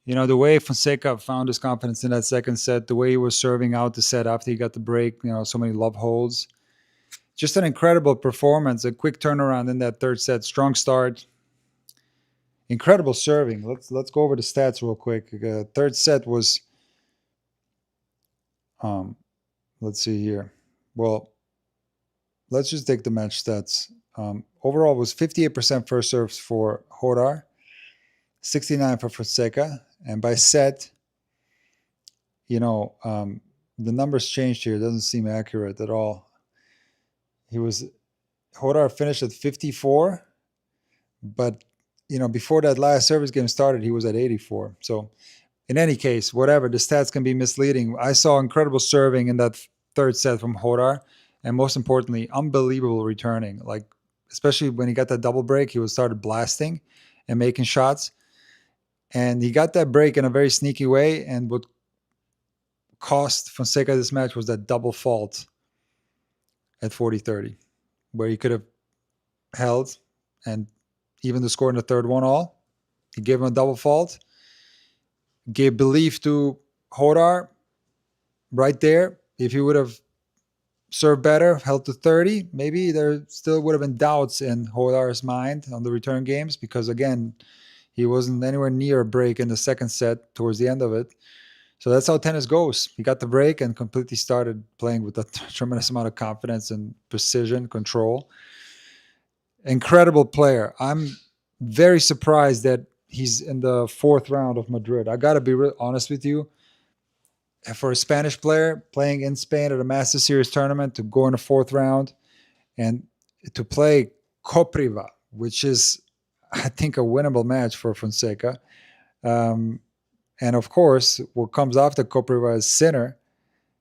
You know, the way Fonseca found his confidence in that second set, the way he was serving out the set after he got the break, you know, so many love holds. Just an incredible performance, a quick turnaround in that third set, strong start. Incredible serving. Let's go over the stats real quick. Third set was, let's see here. Well, let's just take the match stats. Overall was 58% first serves for Jodar, 69 for Fonseca, and by set, you know, the numbers changed here. It doesn't seem accurate at all. Jodar finished at 54, but you know, before that last service game started, he was at 84. So in any case, whatever, the stats can be misleading. I saw incredible serving in that third set from Jodar, and most importantly, unbelievable returning. Like, especially when he got that double break, he was started blasting and making shots. And he got that break in a very sneaky way, and what cost Fonseca this match was that double fault at 40-30, where he could have held and even the score in the third one all. He gave him a double fault, gave belief to Jodar right there. If he would have served better, held to 30, maybe there still would have been doubts in Jodar's mind on the return games, because again, he wasn't anywhere near a break in the second set towards the end of it. So that's how tennis goes. He got the break and completely started playing with a tremendous amount of confidence and precision, control. Incredible player. I'm very surprised that he's in the fourth round of Madrid. I got to be honest with you. For a Spanish player playing in Spain at a Master Series tournament, to go in the fourth round and to play Kopriva, which is, I think, a winnable match for Fonseca. And of course, what comes after Kopriva is Sinner.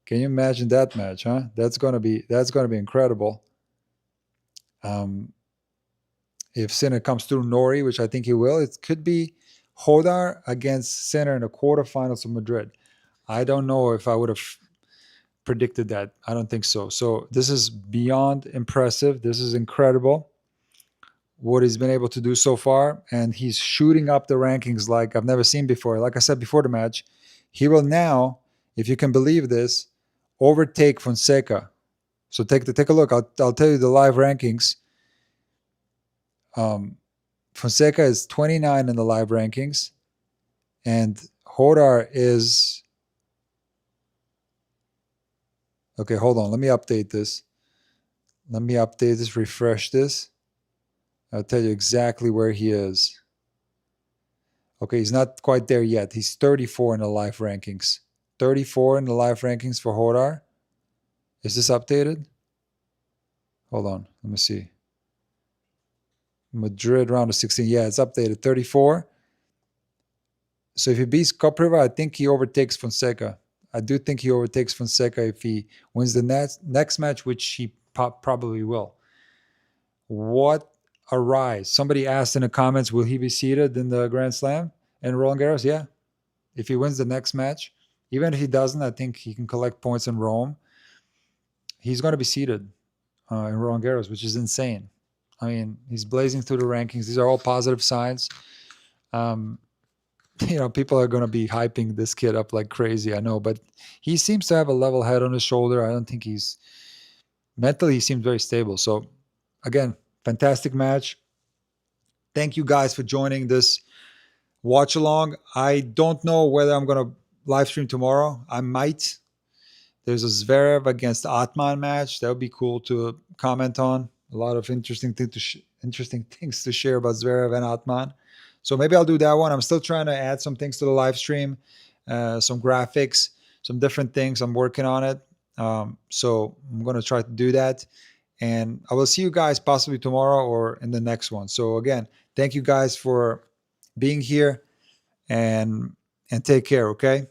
Can you imagine that match, huh? That's gonna be incredible. If Sinner comes through Nori, which I think he will, it could be Jodar against Sinner in the quarterfinals of Madrid. I don't know if I would have predicted that. I don't think so. So this is beyond impressive. This is incredible what he's been able to do so far. And he's shooting up the rankings like I've never seen before. Like I said before the match, he will now, if you can believe this, overtake Fonseca. So take a look. I'll tell you the live rankings. Fonseca is 29 in the live rankings. And Jodar is... Okay, hold on. Let me update this. Refresh this. I'll tell you exactly where he is. Okay, he's not quite there yet. He's 34 in the live rankings. 34 in the live rankings for Jodar. Is this updated? Hold on. Let me see. Madrid round of 16. Yeah, it's updated. 34. So if he beats Kopriva, I think he overtakes Fonseca. I do think he overtakes Fonseca if he wins the next match, which he probably will. What a rise. Somebody asked in the comments, will he be seeded in the Grand Slam in Roland Garros? Yeah. If he wins the next match, even if he doesn't, I think he can collect points in Rome. He's going to be seeded in Roland Garros, which is insane. I mean, he's blazing through the rankings. These are all positive signs. People are going to be hyping this kid up like crazy, I know, but he seems to have a level head on his shoulder. I don't think mentally, he seems very stable. So again, fantastic match. Thank you guys for joining this watch along. I don't know whether I'm going to live stream tomorrow. I might. There's a Zverev against Atman match. That would be cool to comment on. A lot of interesting things to share about Zverev and Atman. So maybe I'll do that one. I'm still trying to add some things to the live stream, some graphics, some different things. I'm working on it. So I'm going to try to do that. And I will see you guys possibly tomorrow or in the next one. So again, thank you guys for being here and take care, okay?